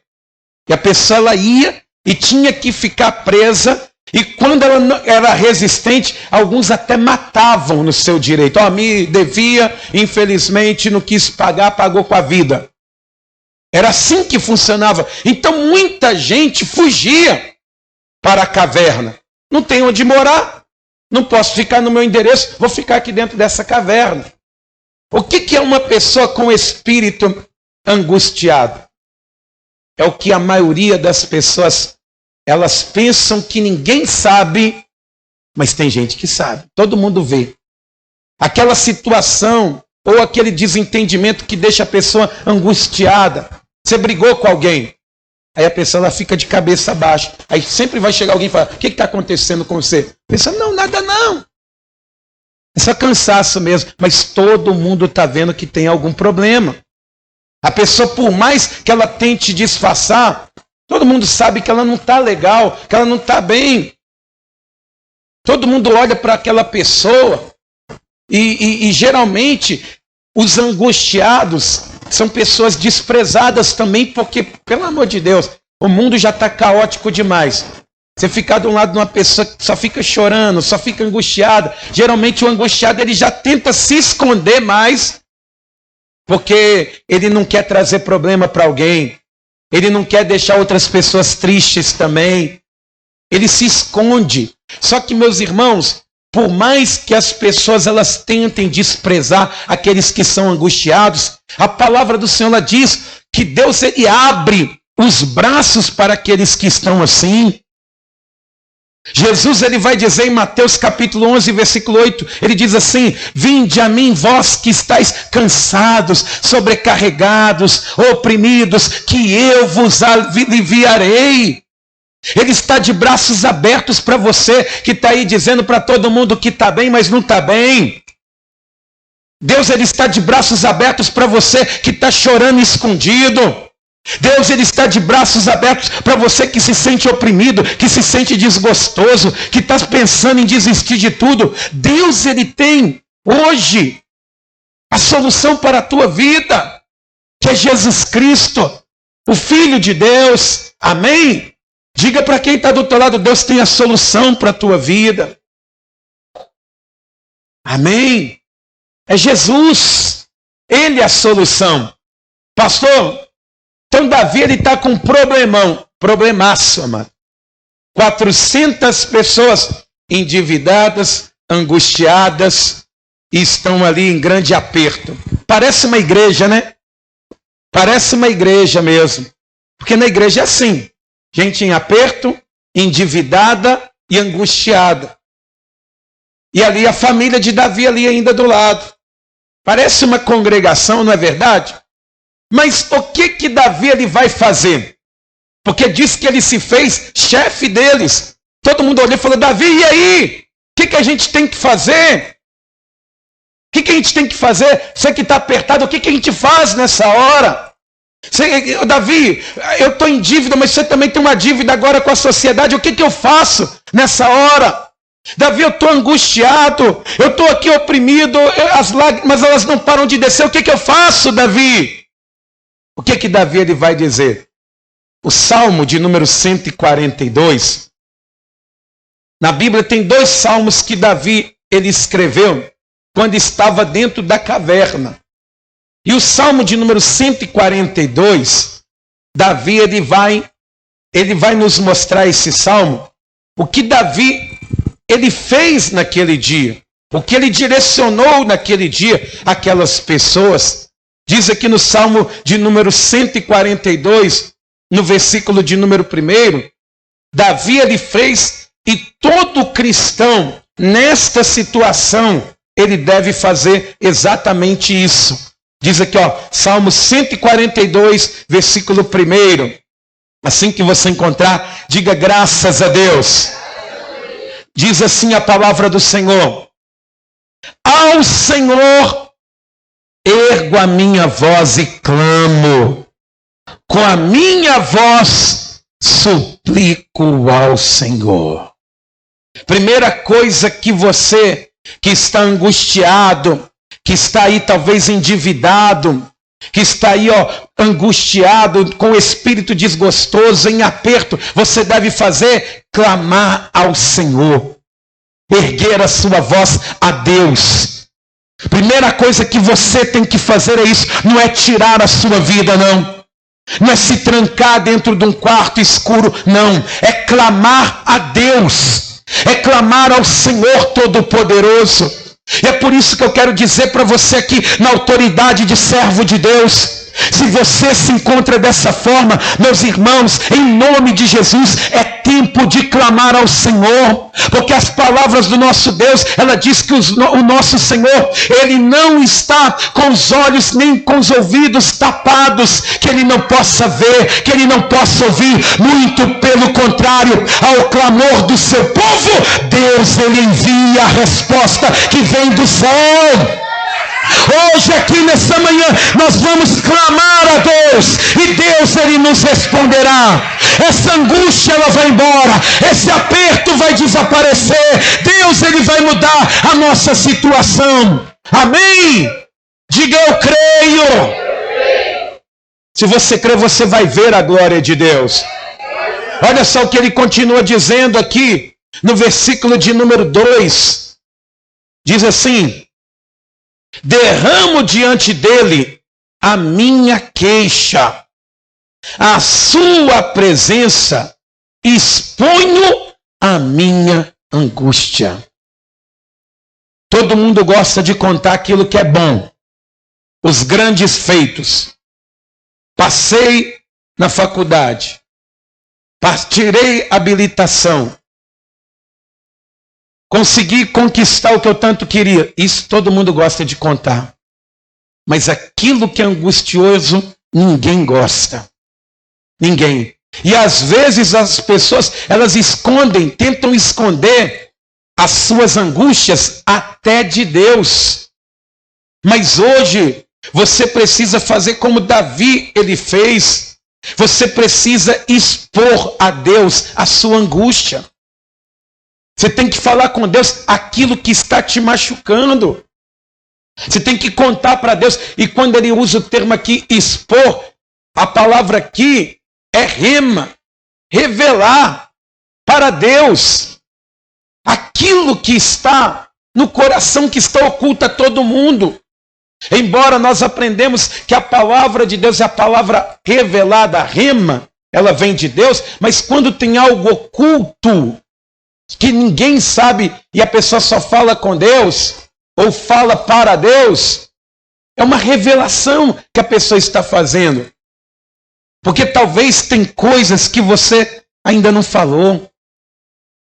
E a pessoa ela ia e tinha que ficar presa. E quando ela não, era resistente, alguns até matavam no seu direito. Me devia, infelizmente, não quis pagar, pagou com a vida. Era assim que funcionava. Então muita gente fugia para a caverna. Não tem onde morar. Não posso ficar no meu endereço. Vou ficar aqui dentro dessa caverna. O que é uma pessoa com espírito angustiado? É o que a maioria das pessoas, elas pensam que ninguém sabe, mas tem gente que sabe. Todo mundo vê. Aquela situação ou aquele desentendimento que deixa a pessoa angustiada. Você brigou com alguém. Aí a pessoa ela fica de cabeça baixa. Aí sempre vai chegar alguém e falar, o que está acontecendo com você? A pessoa, não, nada não. É só cansaço mesmo. Mas todo mundo está vendo que tem algum problema. A pessoa, por mais que ela tente disfarçar, todo mundo sabe que ela não está legal, que ela não está bem. Todo mundo olha para aquela pessoa e geralmente os angustiados são pessoas desprezadas também, porque, pelo amor de Deus, o mundo já está caótico demais. Você ficar de um lado de uma pessoa que só fica chorando, só fica angustiada. Geralmente o angustiado ele já tenta se esconder mais, porque ele não quer trazer problema para alguém. Ele não quer deixar outras pessoas tristes também. Ele se esconde. Só que, meus irmãos, por mais que as pessoas elas tentem desprezar aqueles que são angustiados, a palavra do Senhor ela diz que Deus ele abre os braços para aqueles que estão assim. Jesus ele vai dizer em Mateus capítulo 11, versículo 8, ele diz assim, vinde a mim vós que estáis cansados, sobrecarregados, oprimidos, que eu vos aliviarei. Ele está de braços abertos para você que está aí dizendo para todo mundo que está bem, mas não está bem. Deus ele está de braços abertos para você que está chorando escondido. Deus ele está de braços abertos para você que se sente oprimido, que se sente desgostoso, que está pensando em desistir de tudo. Deus ele tem hoje a solução para a tua vida, que é Jesus Cristo, o Filho de Deus. Amém? Diga para quem está do teu lado, Deus tem a solução para a tua vida. Amém? É Jesus. Ele é a solução. Pastor, então Davi ele está com um problemão. Problemaço, amado. 400 pessoas endividadas, angustiadas, e estão ali em grande aperto. Parece uma igreja, né? Parece uma igreja mesmo. Porque na igreja é assim. Gente em aperto, endividada e angustiada. E ali a família de Davi ali ainda do lado. Parece uma congregação, não é verdade? Mas o que Davi ele vai fazer? Porque diz que ele se fez chefe deles. Todo mundo olhou e falou, Davi, e aí? O que a gente tem que fazer? O que a gente tem que fazer? Você que está apertado, o que a gente faz nessa hora? Davi, eu estou em dívida, mas você também tem uma dívida agora com a sociedade. O que eu faço nessa hora? Davi, eu estou angustiado, eu estou aqui oprimido, as lágrimas elas não param de descer. O que eu faço, Davi? O que Davi ele vai dizer? O Salmo de número 142. Na Bíblia tem 2 salmos que Davi ele escreveu quando estava dentro da caverna. E o Salmo de número 142, Davi ele vai nos mostrar esse salmo, o que Davi ele fez naquele dia, o que ele direcionou naquele dia aquelas pessoas. Diz aqui no Salmo de número 142, no versículo de número 1, Davi ele fez, e todo cristão nesta situação ele deve fazer exatamente isso. Diz aqui, Salmo 142, versículo 1. Assim que você encontrar, diga graças a Deus. Diz assim a palavra do Senhor. Ao Senhor ergo a minha voz e clamo. Com a minha voz suplico ao Senhor. Primeira coisa que você que está angustiado, que está aí talvez endividado, que está aí angustiado, com o espírito desgostoso, em aperto, você deve fazer, clamar ao Senhor, erguer a sua voz a Deus. Primeira coisa que você tem que fazer é isso, não é tirar a sua vida não, Não é se trancar dentro de um quarto escuro, não. É clamar a Deus. É clamar ao Senhor Todo-Poderoso. E é por isso que eu quero dizer para você aqui, na autoridade de servo de Deus, se você se encontra dessa forma, meus irmãos, em nome de Jesus, é tempo de clamar ao Senhor, porque as palavras do nosso Deus, ela diz que o nosso Senhor, Ele não está com os olhos nem com os ouvidos tapados, que Ele não possa ver, que Ele não possa ouvir, muito pelo contrário, ao clamor do seu povo, Deus, Ele envia a resposta que vem do céu. Hoje aqui nessa manhã nós vamos clamar a Deus e Deus Ele nos responderá. Essa angústia ela vai embora, esse aperto vai desaparecer, Deus Ele vai mudar a nossa situação. Amém? Diga eu creio. Se você crê, você vai ver a glória de Deus. Olha só o que ele continua dizendo aqui no versículo de número 2. Diz assim: derramo diante dele a minha queixa, a sua presença, exponho a minha angústia. Todo mundo gosta de contar aquilo que é bom, os grandes feitos. Passei na faculdade, tirei habilitação, consegui conquistar o que eu tanto queria. Isso todo mundo gosta de contar. Mas aquilo que é angustioso, ninguém gosta. Ninguém. E às vezes as pessoas, elas escondem, tentam esconder as suas angústias até de Deus. Mas hoje, você precisa fazer como Davi ele fez. Você precisa expor a Deus a sua angústia. Você tem que falar com Deus aquilo que está te machucando. Você tem que contar para Deus. E quando ele usa o termo aqui, expor, a palavra aqui é rema, revelar para Deus aquilo que está no coração, que está oculto a todo mundo. Embora nós aprendemos que a palavra de Deus é a palavra revelada, a rema, ela vem de Deus, mas quando tem algo oculto, que ninguém sabe e a pessoa só fala com Deus ou fala para Deus, é uma revelação que a pessoa está fazendo. Porque talvez tem coisas que você ainda não falou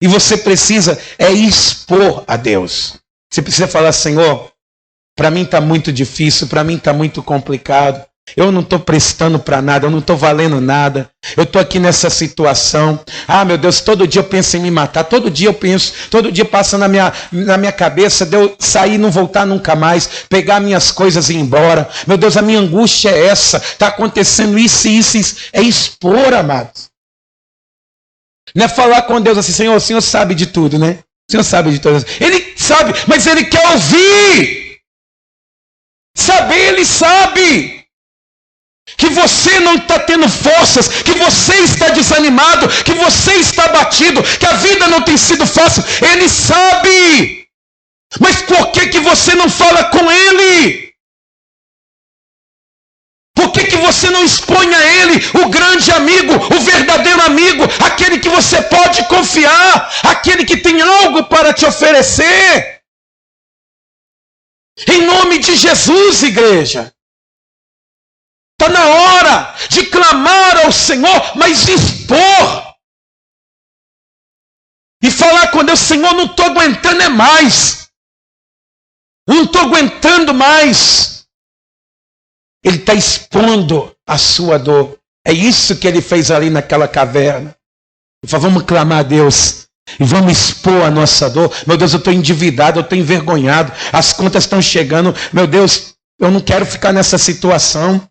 e você precisa expor a Deus. Você precisa falar: Senhor, para mim está muito difícil, para mim está muito complicado. Eu não estou prestando para nada, eu não estou valendo nada. Eu estou aqui nessa situação. Ah, meu Deus, todo dia eu penso em me matar. Todo dia eu penso, todo dia passa na minha cabeça de eu sair e não voltar nunca mais, pegar minhas coisas e ir embora. Meu Deus, a minha angústia é essa. Está acontecendo isso e isso, isso. É expor, amados. Não é falar com Deus assim: Senhor, o Senhor sabe de tudo, né? O Senhor sabe de tudo. Ele sabe, mas Ele quer ouvir. Saber, Ele sabe. Que você não está tendo forças, que você está desanimado, que você está abatido, que a vida não tem sido fácil. Ele sabe. Mas por que você não fala com Ele? Por que você não expõe a Ele, o grande amigo, o verdadeiro amigo, aquele que você pode confiar, aquele que tem algo para te oferecer? Em nome de Jesus, igreja. Está na hora de clamar ao Senhor, mas expor. E falar com Deus: Senhor, não estou aguentando mais. Não estou aguentando mais. Ele está expondo a sua dor. É isso que ele fez ali naquela caverna. Ele falou: vamos clamar a Deus. E vamos expor a nossa dor. Meu Deus, eu estou endividado, eu estou envergonhado. As contas estão chegando. Meu Deus, eu não quero ficar nessa situação.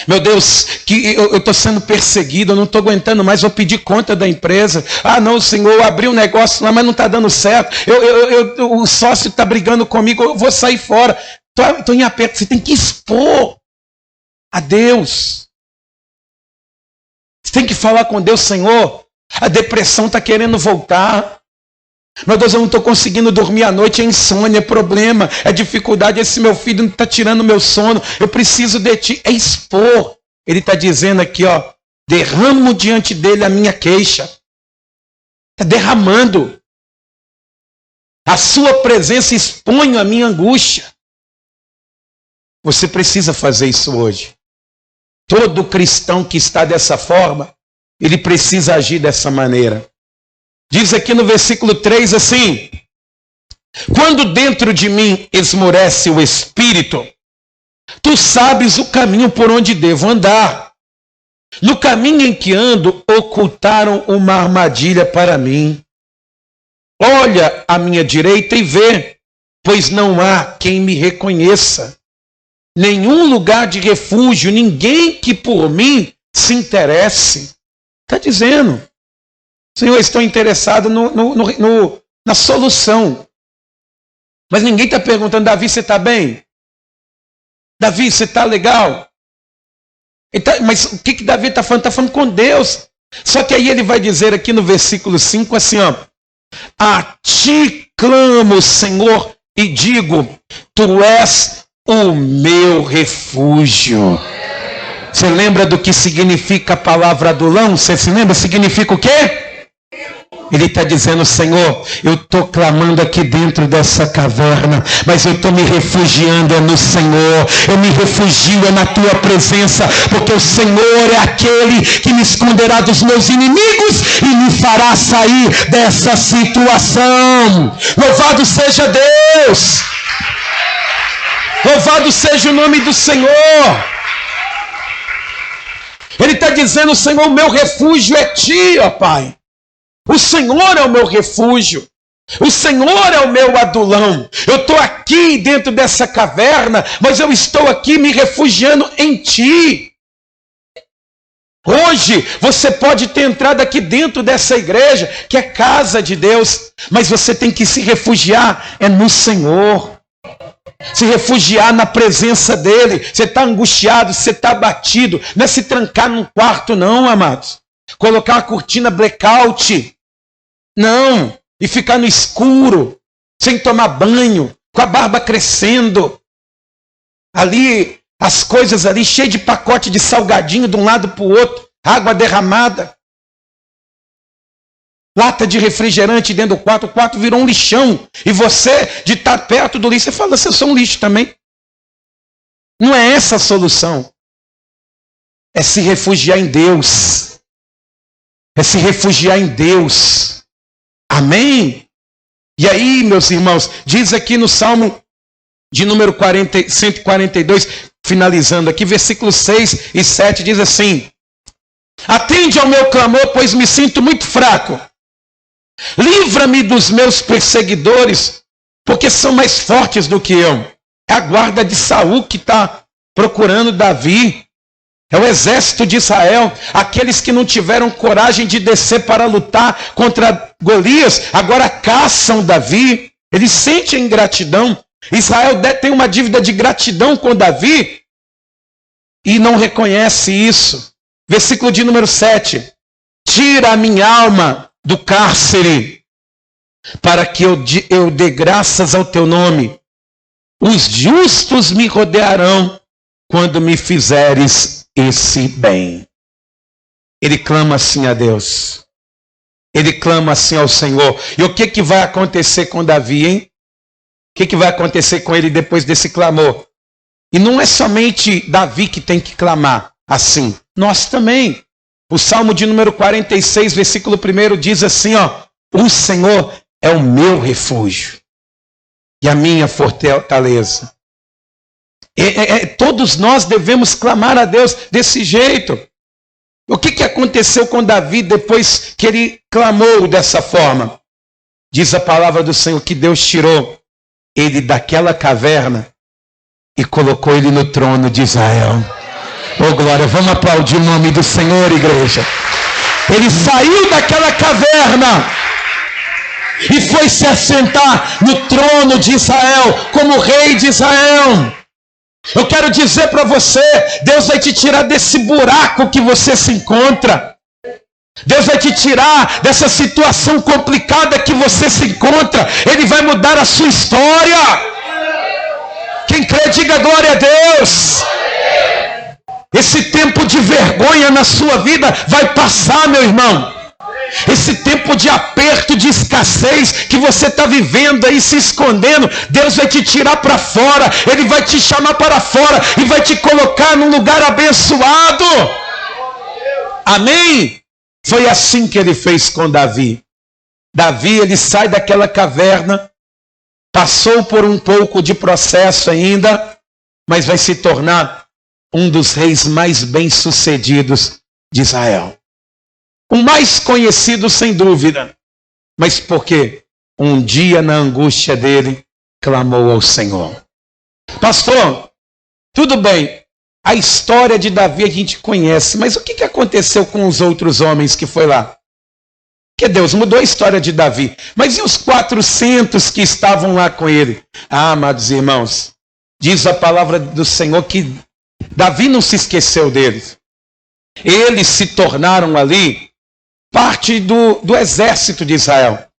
Meu Deus, que eu estou sendo perseguido, eu não estou aguentando mais, vou pedir conta da empresa. Ah não, Senhor, eu abri um negócio lá, mas não está dando certo. O sócio está brigando comigo, eu vou sair fora. Estou em aperto. Você tem que expor a Deus. Você tem que falar com Deus: Senhor, a depressão está querendo voltar. Meu Deus, eu não estou conseguindo dormir à noite, é insônia, é problema, é dificuldade, esse meu filho não está tirando o meu sono, eu preciso de Ti. É expor. Ele está dizendo aqui, ó, derramo diante dele a minha queixa. Está derramando. A sua presença expõe a minha angústia. Você precisa fazer isso hoje. Todo cristão que está dessa forma, ele precisa agir dessa maneira. Diz aqui no versículo 3 assim: quando dentro de mim esmorece o espírito, tu sabes o caminho por onde devo andar. No caminho em que ando, ocultaram uma armadilha para mim. Olha à minha direita e vê, pois não há quem me reconheça. Nenhum lugar de refúgio, ninguém que por mim se interesse. Está dizendo, Senhor, eu estou interessado na solução. Mas ninguém está perguntando, Davi, você está bem? Davi, você está legal? Mas o que Davi está falando? Está falando com Deus. Só que aí ele vai dizer aqui no versículo 5 assim, ó: a ti clamo, Senhor, e digo, tu és o meu refúgio. Você lembra do que significa a palavra adulão? Você se lembra? Significa o quê? Ele está dizendo, Senhor, eu estou clamando aqui dentro dessa caverna, mas eu estou me refugiando no Senhor. Eu me refugio na tua presença, porque o Senhor é aquele que me esconderá dos meus inimigos e me fará sair dessa situação. Louvado seja Deus! Louvado seja o nome do Senhor! Ele está dizendo, Senhor, o meu refúgio é ti, ó Pai. O Senhor é o meu refúgio. O Senhor é o meu adulão. Eu estou aqui dentro dessa caverna, mas eu estou aqui me refugiando em ti. Hoje você pode ter entrado aqui dentro dessa igreja, que é casa de Deus, mas você tem que se refugiar no Senhor. Se refugiar na presença dele. Você está angustiado, você está abatido. Não é se trancar num quarto não, amados. Colocar uma cortina blackout. Não. E ficar no escuro, sem tomar banho, com a barba crescendo. Ali, as coisas ali, cheio de pacote de salgadinho de um lado para o outro. Água derramada. Lata de refrigerante dentro do quarto. O quarto virou um lixão. E você, de estar perto do lixo, você fala assim, eu sou um lixo também. Não é essa a solução. É se refugiar em Deus. É se refugiar em Deus. Amém? E aí, meus irmãos, diz aqui no Salmo de número 142, finalizando aqui, versículos 6 e 7, diz assim: atende ao meu clamor, pois me sinto muito fraco. Livra-me dos meus perseguidores, porque são mais fortes do que eu. É a guarda de Saul que está procurando Davi. É o exército de Israel, aqueles que não tiveram coragem de descer para lutar contra Golias, agora caçam Davi. Eles sentem ingratidão. Israel tem uma dívida de gratidão com Davi e não reconhece isso. Versículo de número 7. Tira a minha alma do cárcere, para que eu dê graças ao teu nome. Os justos me rodearão quando me fizeres esse bem. Ele clama assim a Deus. Ele clama assim ao Senhor. E o que vai acontecer com Davi, hein? O que vai acontecer com ele depois desse clamor? E não é somente Davi que tem que clamar assim. Nós também. O Salmo de número 46, versículo 1 diz assim, ó: o Senhor é o meu refúgio e a minha fortaleza. Todos nós devemos clamar a Deus desse jeito. O que aconteceu com Davi depois que ele clamou dessa forma? Diz a palavra do Senhor que Deus tirou ele daquela caverna e colocou ele no trono de Israel. Oh glória, vamos aplaudir o nome do Senhor, igreja. Ele saiu daquela caverna e foi se assentar no trono de Israel como rei de Israel. Eu quero dizer para você, Deus vai te tirar desse buraco que você se encontra. Deus vai te tirar dessa situação complicada que você se encontra. Ele vai mudar a sua história. Quem crê, diga glória a Deus. Esse tempo de vergonha na sua vida vai passar, meu irmão. Esse tempo de aperto, de escassez que você está vivendo aí, se escondendo, Deus vai te tirar para fora. Ele vai te chamar para fora e vai te colocar num lugar abençoado. Amém? Foi assim que ele fez com Davi. Davi, ele sai daquela caverna, passou por um pouco de processo ainda, mas vai se tornar um dos reis mais bem-sucedidos de Israel. O mais conhecido, sem dúvida. Mas por quê? Um dia, na angústia dele, clamou ao Senhor. Pastor, tudo bem. A história de Davi a gente conhece. Mas o que aconteceu com os outros homens que foi lá? Que Deus mudou a história de Davi. Mas e os 400 que estavam lá com ele? Ah, amados irmãos, diz a palavra do Senhor que Davi não se esqueceu deles. Eles se tornaram ali parte do exército de Israel.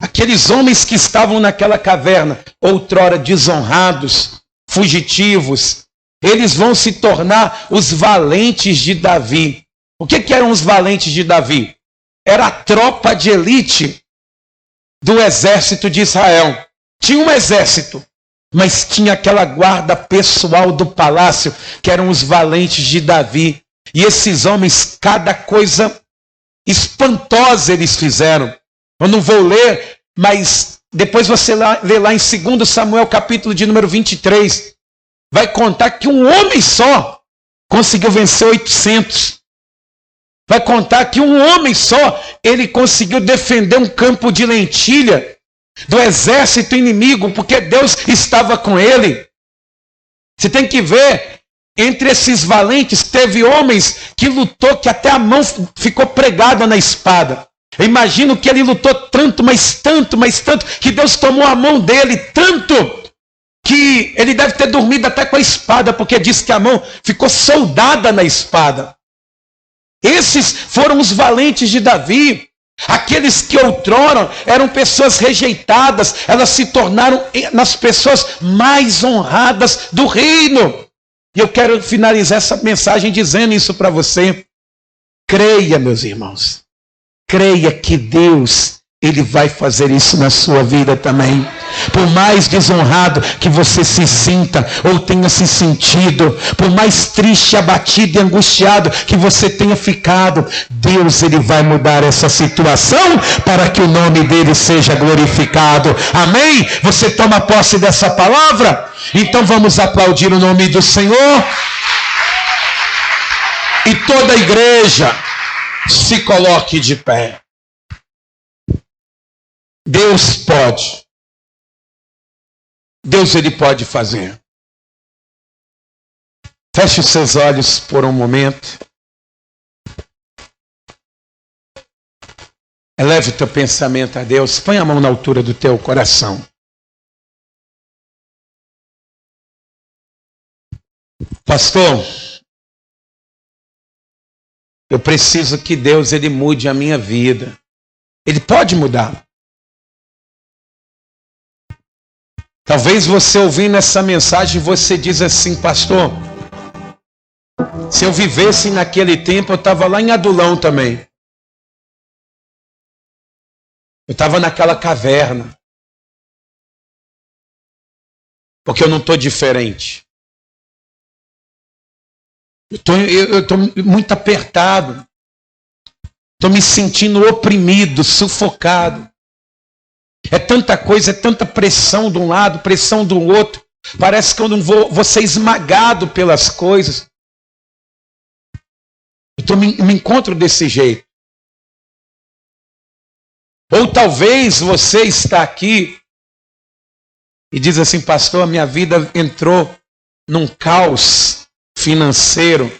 Aqueles homens que estavam naquela caverna, outrora desonrados, fugitivos, eles vão se tornar os valentes de Davi. O que eram os valentes de Davi? Era a tropa de elite do exército de Israel. Tinha um exército, mas tinha aquela guarda pessoal do palácio, que eram os valentes de Davi. E esses homens, cada coisa espantosa eles fizeram. Eu não vou ler, mas depois você lê lá em 2 Samuel, capítulo de número 23. Vai contar que um homem só conseguiu vencer 800. Vai contar que um homem só, ele conseguiu defender um campo de lentilha do exército inimigo, porque Deus estava com ele. Você tem que ver, entre esses valentes, teve homens que lutou, que até a mão ficou pregada na espada. Eu imagino que ele lutou tanto, mas tanto, que Deus tomou a mão dele, tanto que ele deve ter dormido até com a espada, porque diz que a mão ficou soldada na espada. Esses foram os valentes de Davi. Aqueles que outrora eram pessoas rejeitadas, elas se tornaram nas pessoas mais honradas do reino. E eu quero finalizar essa mensagem dizendo isso para você. Creia, meus irmãos. Creia que Deus, Ele vai fazer isso na sua vida também. Por mais desonrado que você se sinta ou tenha se sentido, por mais triste, abatido e angustiado que você tenha ficado, Deus, Ele vai mudar essa situação para que o nome dEle seja glorificado. Amém? Você toma posse dessa palavra? Então vamos aplaudir o nome do Senhor. E toda a igreja se coloque de pé. Deus pode. Deus, Ele pode fazer. Feche os seus olhos por um momento. Eleve o teu pensamento a Deus. Põe a mão na altura do teu coração. Pastor, eu preciso que Deus, Ele mude a minha vida. Ele pode mudar. Talvez você ouvindo essa mensagem, você diz assim, pastor, se eu vivesse naquele tempo, eu estava lá em Adulão também. Eu estava naquela caverna. Porque eu não estou diferente. Eu estou muito apertado. Estou me sentindo oprimido, sufocado. É tanta coisa, é tanta pressão de um lado, pressão do outro. Parece que eu não vou ser esmagado pelas coisas. Eu me encontro desse jeito. Ou talvez você está aqui e diz assim, pastor, a minha vida entrou num caos financeiro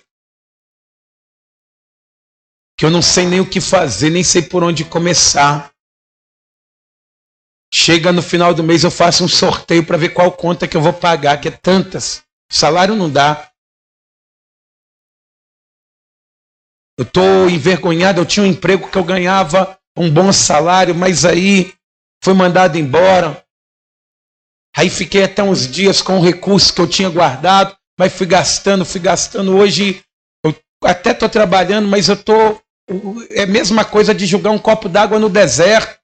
que eu não sei nem o que fazer, nem sei por onde começar. Chega no final do mês, eu faço um sorteio para ver qual conta que eu vou pagar, que é tantas. O salário não dá. Eu estou envergonhado, eu tinha um emprego que eu ganhava um bom salário, mas aí fui mandado embora. Aí fiquei até uns dias com o recurso que eu tinha guardado, mas fui gastando. Hoje até estou trabalhando, mas eu estou... É a mesma coisa de jogar um copo d'água no deserto.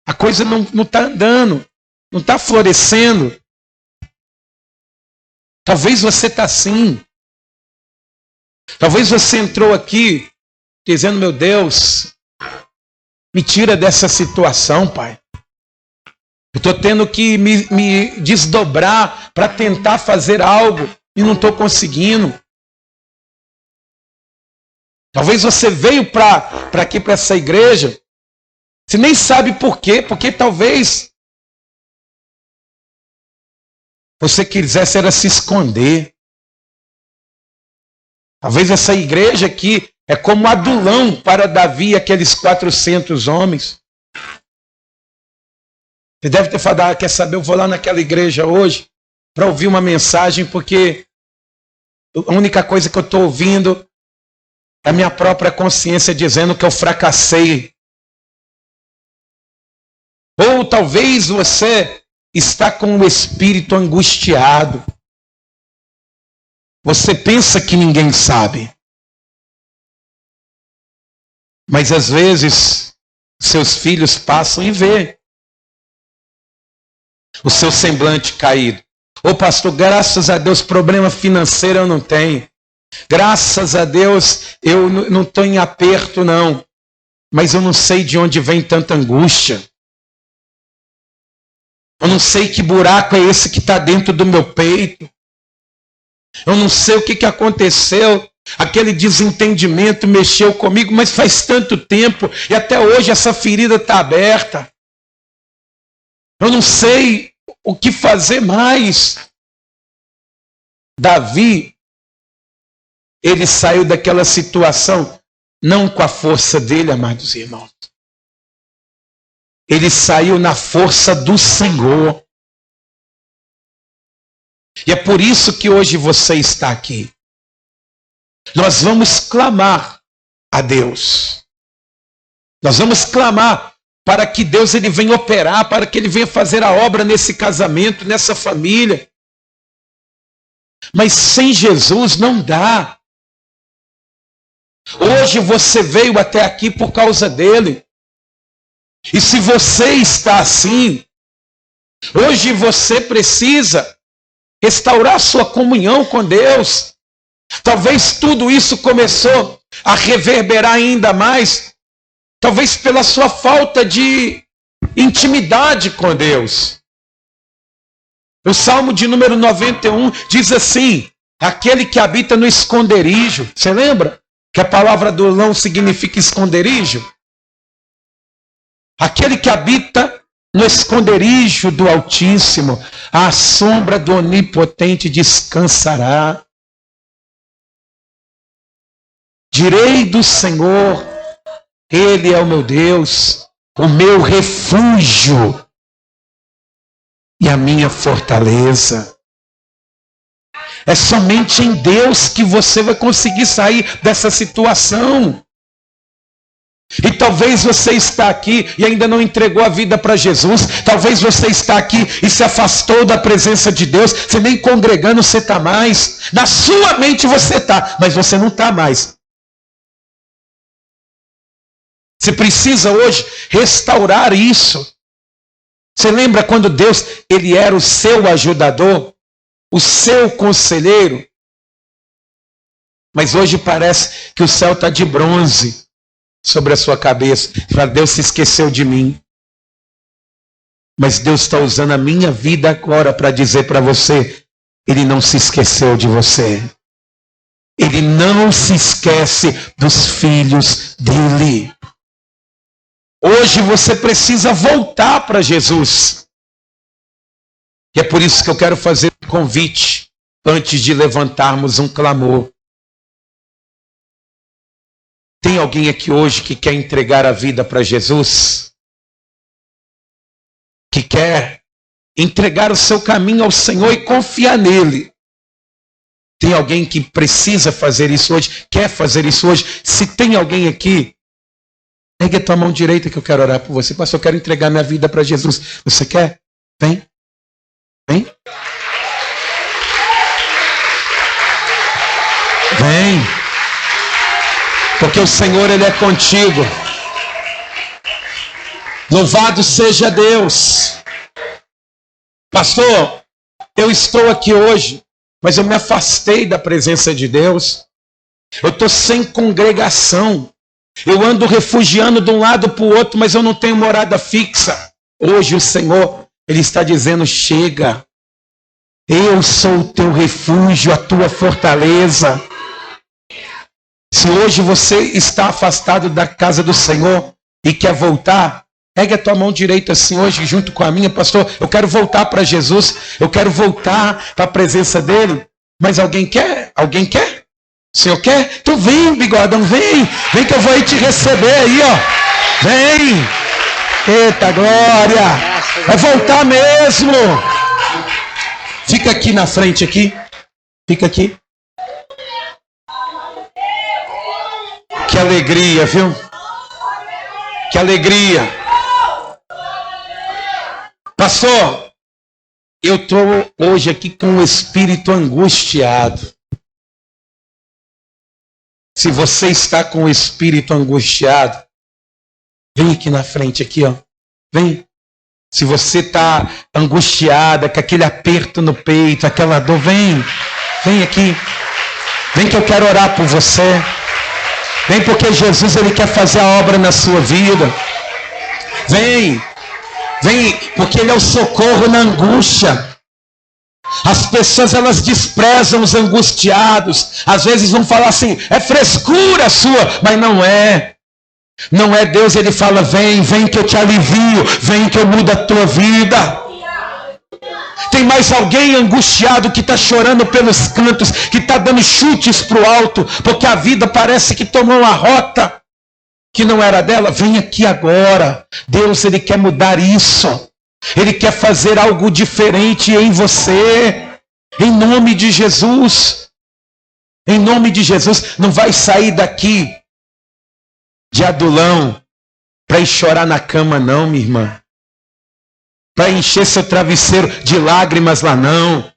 A coisa não está andando, não está florescendo. Talvez você está assim. Talvez você entrou aqui dizendo, meu Deus, me tira dessa situação, Pai. Eu estou tendo que me desdobrar para tentar fazer algo e não estou conseguindo. Talvez você veio para aqui, para essa igreja, você nem sabe por quê, porque talvez você quisesse era se esconder. Talvez essa igreja aqui é como Adulão para Davi e aqueles 400 homens. Você deve ter falado, quer saber, eu vou lá naquela igreja hoje para ouvir uma mensagem, porque a única coisa que eu estou ouvindo é a minha própria consciência dizendo que eu fracassei. Ou talvez você está com o espírito angustiado. Você pensa que ninguém sabe. Mas às vezes seus filhos passam e vê o seu semblante caído. Ô pastor, graças a Deus, problema financeiro eu não tenho. Graças a Deus, eu não estou em aperto, não. Mas eu não sei de onde vem tanta angústia. Eu não sei que buraco é esse que está dentro do meu peito. Eu não sei o que aconteceu. Aquele desentendimento mexeu comigo, mas faz tanto tempo e até hoje essa ferida está aberta. Eu não sei o que fazer mais. Davi, ele saiu daquela situação não com a força dele, amados irmãos. Ele saiu na força do Senhor. E é por isso que hoje você está aqui. Nós vamos clamar a Deus. Nós vamos clamar para que Deus ele venha operar, para que ele venha fazer a obra nesse casamento, nessa família. Mas sem Jesus não dá. Hoje você veio até aqui por causa dele. E se você está assim, hoje você precisa restaurar sua comunhão com Deus. Talvez tudo isso começou a reverberar ainda mais, talvez pela sua falta de intimidade com Deus. O Salmo de número 91 diz assim, aquele que habita no esconderijo. Você lembra que a palavra Adulão significa esconderijo? Aquele que habita no esconderijo do Altíssimo, à sombra do Onipotente descansará. Direi do Senhor, Ele é o meu Deus, o meu refúgio e a minha fortaleza. É somente em Deus que você vai conseguir sair dessa situação. E talvez você está aqui e ainda não entregou a vida para Jesus. Talvez você está aqui e se afastou da presença de Deus. Você nem congregando você está mais. Na sua mente você está, mas você não está mais. Você precisa hoje restaurar isso. Você lembra quando Deus, ele era o seu ajudador, o seu conselheiro? Mas hoje parece que o céu está de bronze sobre a sua cabeça. Deus se esqueceu de mim. Mas Deus está usando a minha vida agora para dizer para você, ele não se esqueceu de você. Ele não se esquece dos filhos dele. Hoje você precisa voltar para Jesus. E é por isso que eu quero fazer um convite antes de levantarmos um clamor. Tem alguém aqui hoje que quer entregar a vida para Jesus? Que quer entregar o seu caminho ao Senhor e confiar nele? Tem alguém que precisa fazer isso hoje? Quer fazer isso hoje? Se tem alguém aqui, ergue a tua mão direita que eu quero orar por você. Pastor, eu quero entregar minha vida para Jesus. Você quer? Vem. Vem. Vem. Porque o Senhor, Ele é contigo. Louvado seja Deus. Pastor, eu estou aqui hoje, mas eu me afastei da presença de Deus. Eu estou sem congregação. Eu ando refugiando de um lado para o outro, mas eu não tenho morada fixa. Hoje o Senhor, Ele está dizendo, chega. Eu sou o teu refúgio, a tua fortaleza. Se hoje você está afastado da casa do Senhor e quer voltar, pegue a tua mão direita assim hoje, junto com a minha, pastor. Eu quero voltar para Jesus, eu quero voltar para a presença dele. Mas alguém quer? Alguém quer? O Senhor quer? Então vem, bigodão, vem. Vem que eu vou aí te receber aí, ó. Vem. Eita glória. Vai voltar mesmo. Fica aqui na frente, aqui. Fica aqui. Que alegria, viu? Que alegria. Pastor, eu estou hoje aqui com o espírito angustiado. Se você está com o espírito angustiado, vem aqui na frente, aqui, ó. Vem. Se você está angustiada, com aquele aperto no peito, aquela dor, vem. Vem aqui. Vem que eu quero orar por você. Vem porque Jesus, Ele quer fazer a obra na sua vida. Vem. Vem porque Ele é o socorro na angústia. As pessoas, elas desprezam os angustiados. Às vezes vão falar assim, é frescura sua, mas não é. Não é. Deus, Ele fala, vem, vem que eu te alivio, vem que eu mudo a tua vida. Tem mais alguém angustiado que está chorando pelos cantos, que está dando chutes para o alto, porque a vida parece que tomou uma rota que não era dela? Vem aqui agora. Deus, Ele quer mudar isso. Ele quer fazer algo diferente em você. Em nome de Jesus. Em nome de Jesus. Não vai sair daqui de adulão para ir chorar na cama não, minha irmã. Para encher seu travesseiro de lágrimas lá não.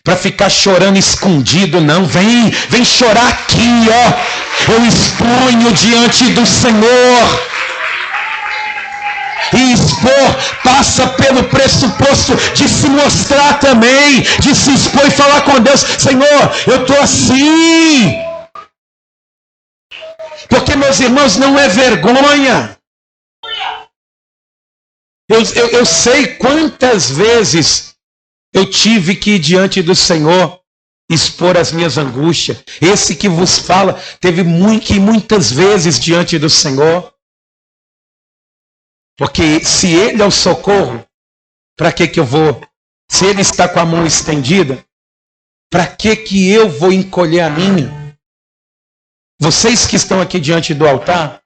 Para ficar chorando escondido não. Vem, vem chorar aqui, ó. Eu exponho diante do Senhor. E expor passa pelo pressuposto de se mostrar também, de se expor e falar com Deus, Senhor, eu estou assim. Porque, meus irmãos, não é vergonha. Eu sei quantas vezes eu tive que ir diante do Senhor expor as minhas angústias. Esse que vos fala teve muitas vezes diante do Senhor. Porque se Ele é o socorro, para que eu vou? Se Ele está com a mão estendida, para que eu vou encolher a minha? Vocês que estão aqui diante do altar,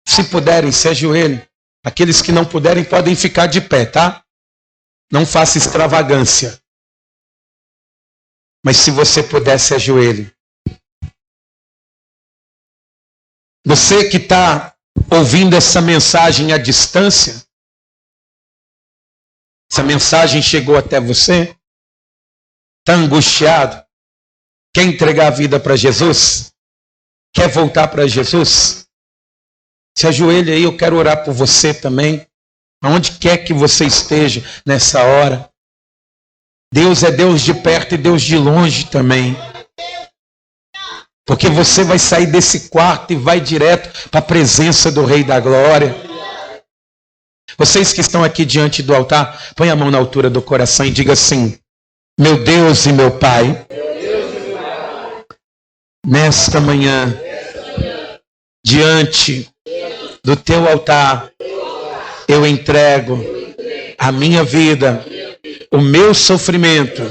se puderem, se ajoelhem. Aqueles que não puderem podem ficar de pé, tá? Não faça extravagância. Mas se você puder, se ajoelhe. Você que está ouvindo essa mensagem à distância, essa mensagem chegou até você, está angustiado, quer entregar a vida para Jesus, quer voltar para Jesus, se ajoelhe aí, eu quero orar por você também, aonde quer que você esteja nessa hora. Deus é Deus de perto e Deus de longe também. Porque você vai sair desse quarto e vai direto para a presença do Rei da Glória. Vocês que estão aqui diante do altar, põe a mão na altura do coração e diga assim, meu Deus e meu Pai, nesta manhã, diante do teu altar, eu entrego a minha vida, o meu sofrimento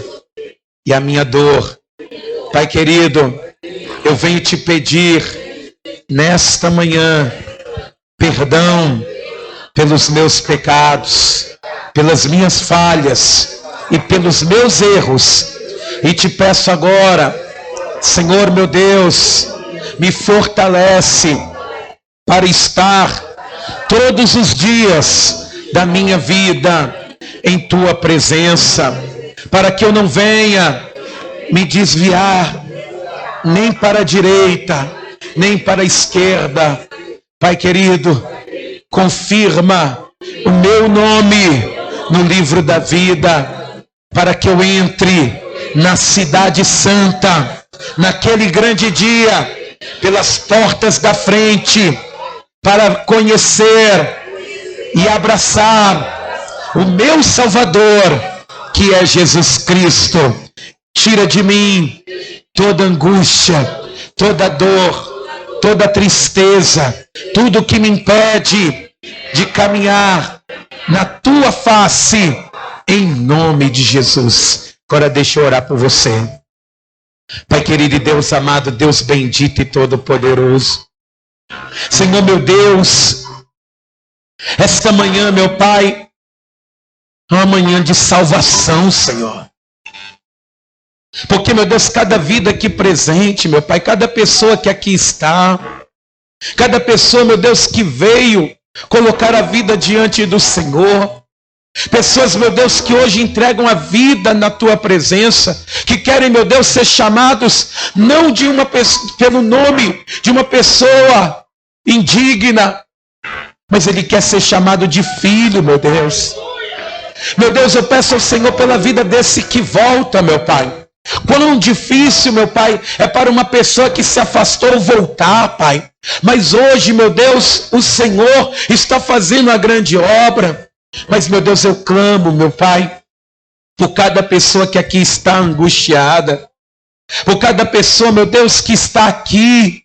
e a minha dor. Pai querido, eu venho te pedir nesta manhã perdão pelos meus pecados, pelas minhas falhas e pelos meus erros. E te peço agora, Senhor meu Deus, me fortalece para estar todos os dias da minha vida em tua presença, para que eu não venha me desviar nem para a direita, nem para a esquerda. Pai querido, confirma o meu nome no livro da vida, para que eu entre na cidade santa, naquele grande dia, pelas portas da frente, para conhecer e abraçar o meu Salvador, que é Jesus Cristo. Tira de mim toda angústia, toda dor, toda tristeza, tudo que me impede de caminhar na tua face, em nome de Jesus. Agora deixa eu orar por você. Pai querido e Deus amado, Deus bendito e todo-poderoso, Senhor meu Deus, esta manhã, meu Pai, é uma manhã de salvação, Senhor. Porque, meu Deus, cada vida aqui presente, meu Pai, cada pessoa que aqui está, cada pessoa, meu Deus, que veio colocar a vida diante do Senhor, pessoas, meu Deus, que hoje entregam a vida na tua presença, que querem, meu Deus, ser chamados não de uma pessoa, pelo nome de uma pessoa indigna, mas ele quer ser chamado de filho, meu Deus. Meu Deus, eu peço ao Senhor pela vida desse que volta, meu Pai. Quão difícil, meu Pai, é para uma pessoa que se afastou voltar, Pai. Mas hoje, meu Deus, o Senhor está fazendo a grande obra. Mas, meu Deus, eu clamo, meu Pai, por cada pessoa que aqui está angustiada, por cada pessoa, meu Deus, que está aqui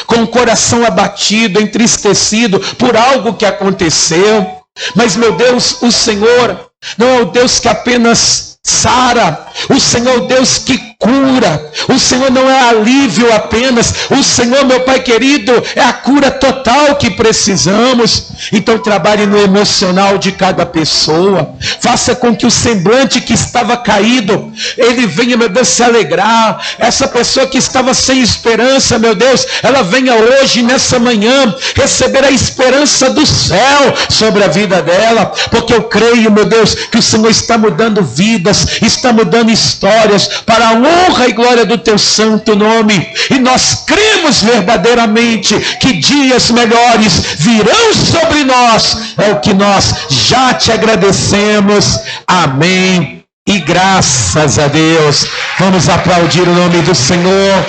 com o coração abatido, entristecido por algo que aconteceu. Mas, meu Deus, o Senhor não é o Deus que apenas sara, o Senhor é o Deus que cura, o Senhor não é alívio apenas, o Senhor, meu Pai querido, é a cura total que precisamos. Então trabalhe no emocional de cada pessoa, faça com que o semblante que estava caído, ele venha, meu Deus, se alegrar. Essa pessoa que estava sem esperança, meu Deus, ela venha hoje, nessa manhã, receber a esperança do céu sobre a vida dela, porque eu creio, meu Deus, que o Senhor está mudando vidas, está mudando histórias para a honra e glória do teu santo nome. E nós cremos verdadeiramente que dias melhores virão sobre nós. É o que nós já te agradecemos. Amém. E graças a Deus. Vamos aplaudir o nome do Senhor.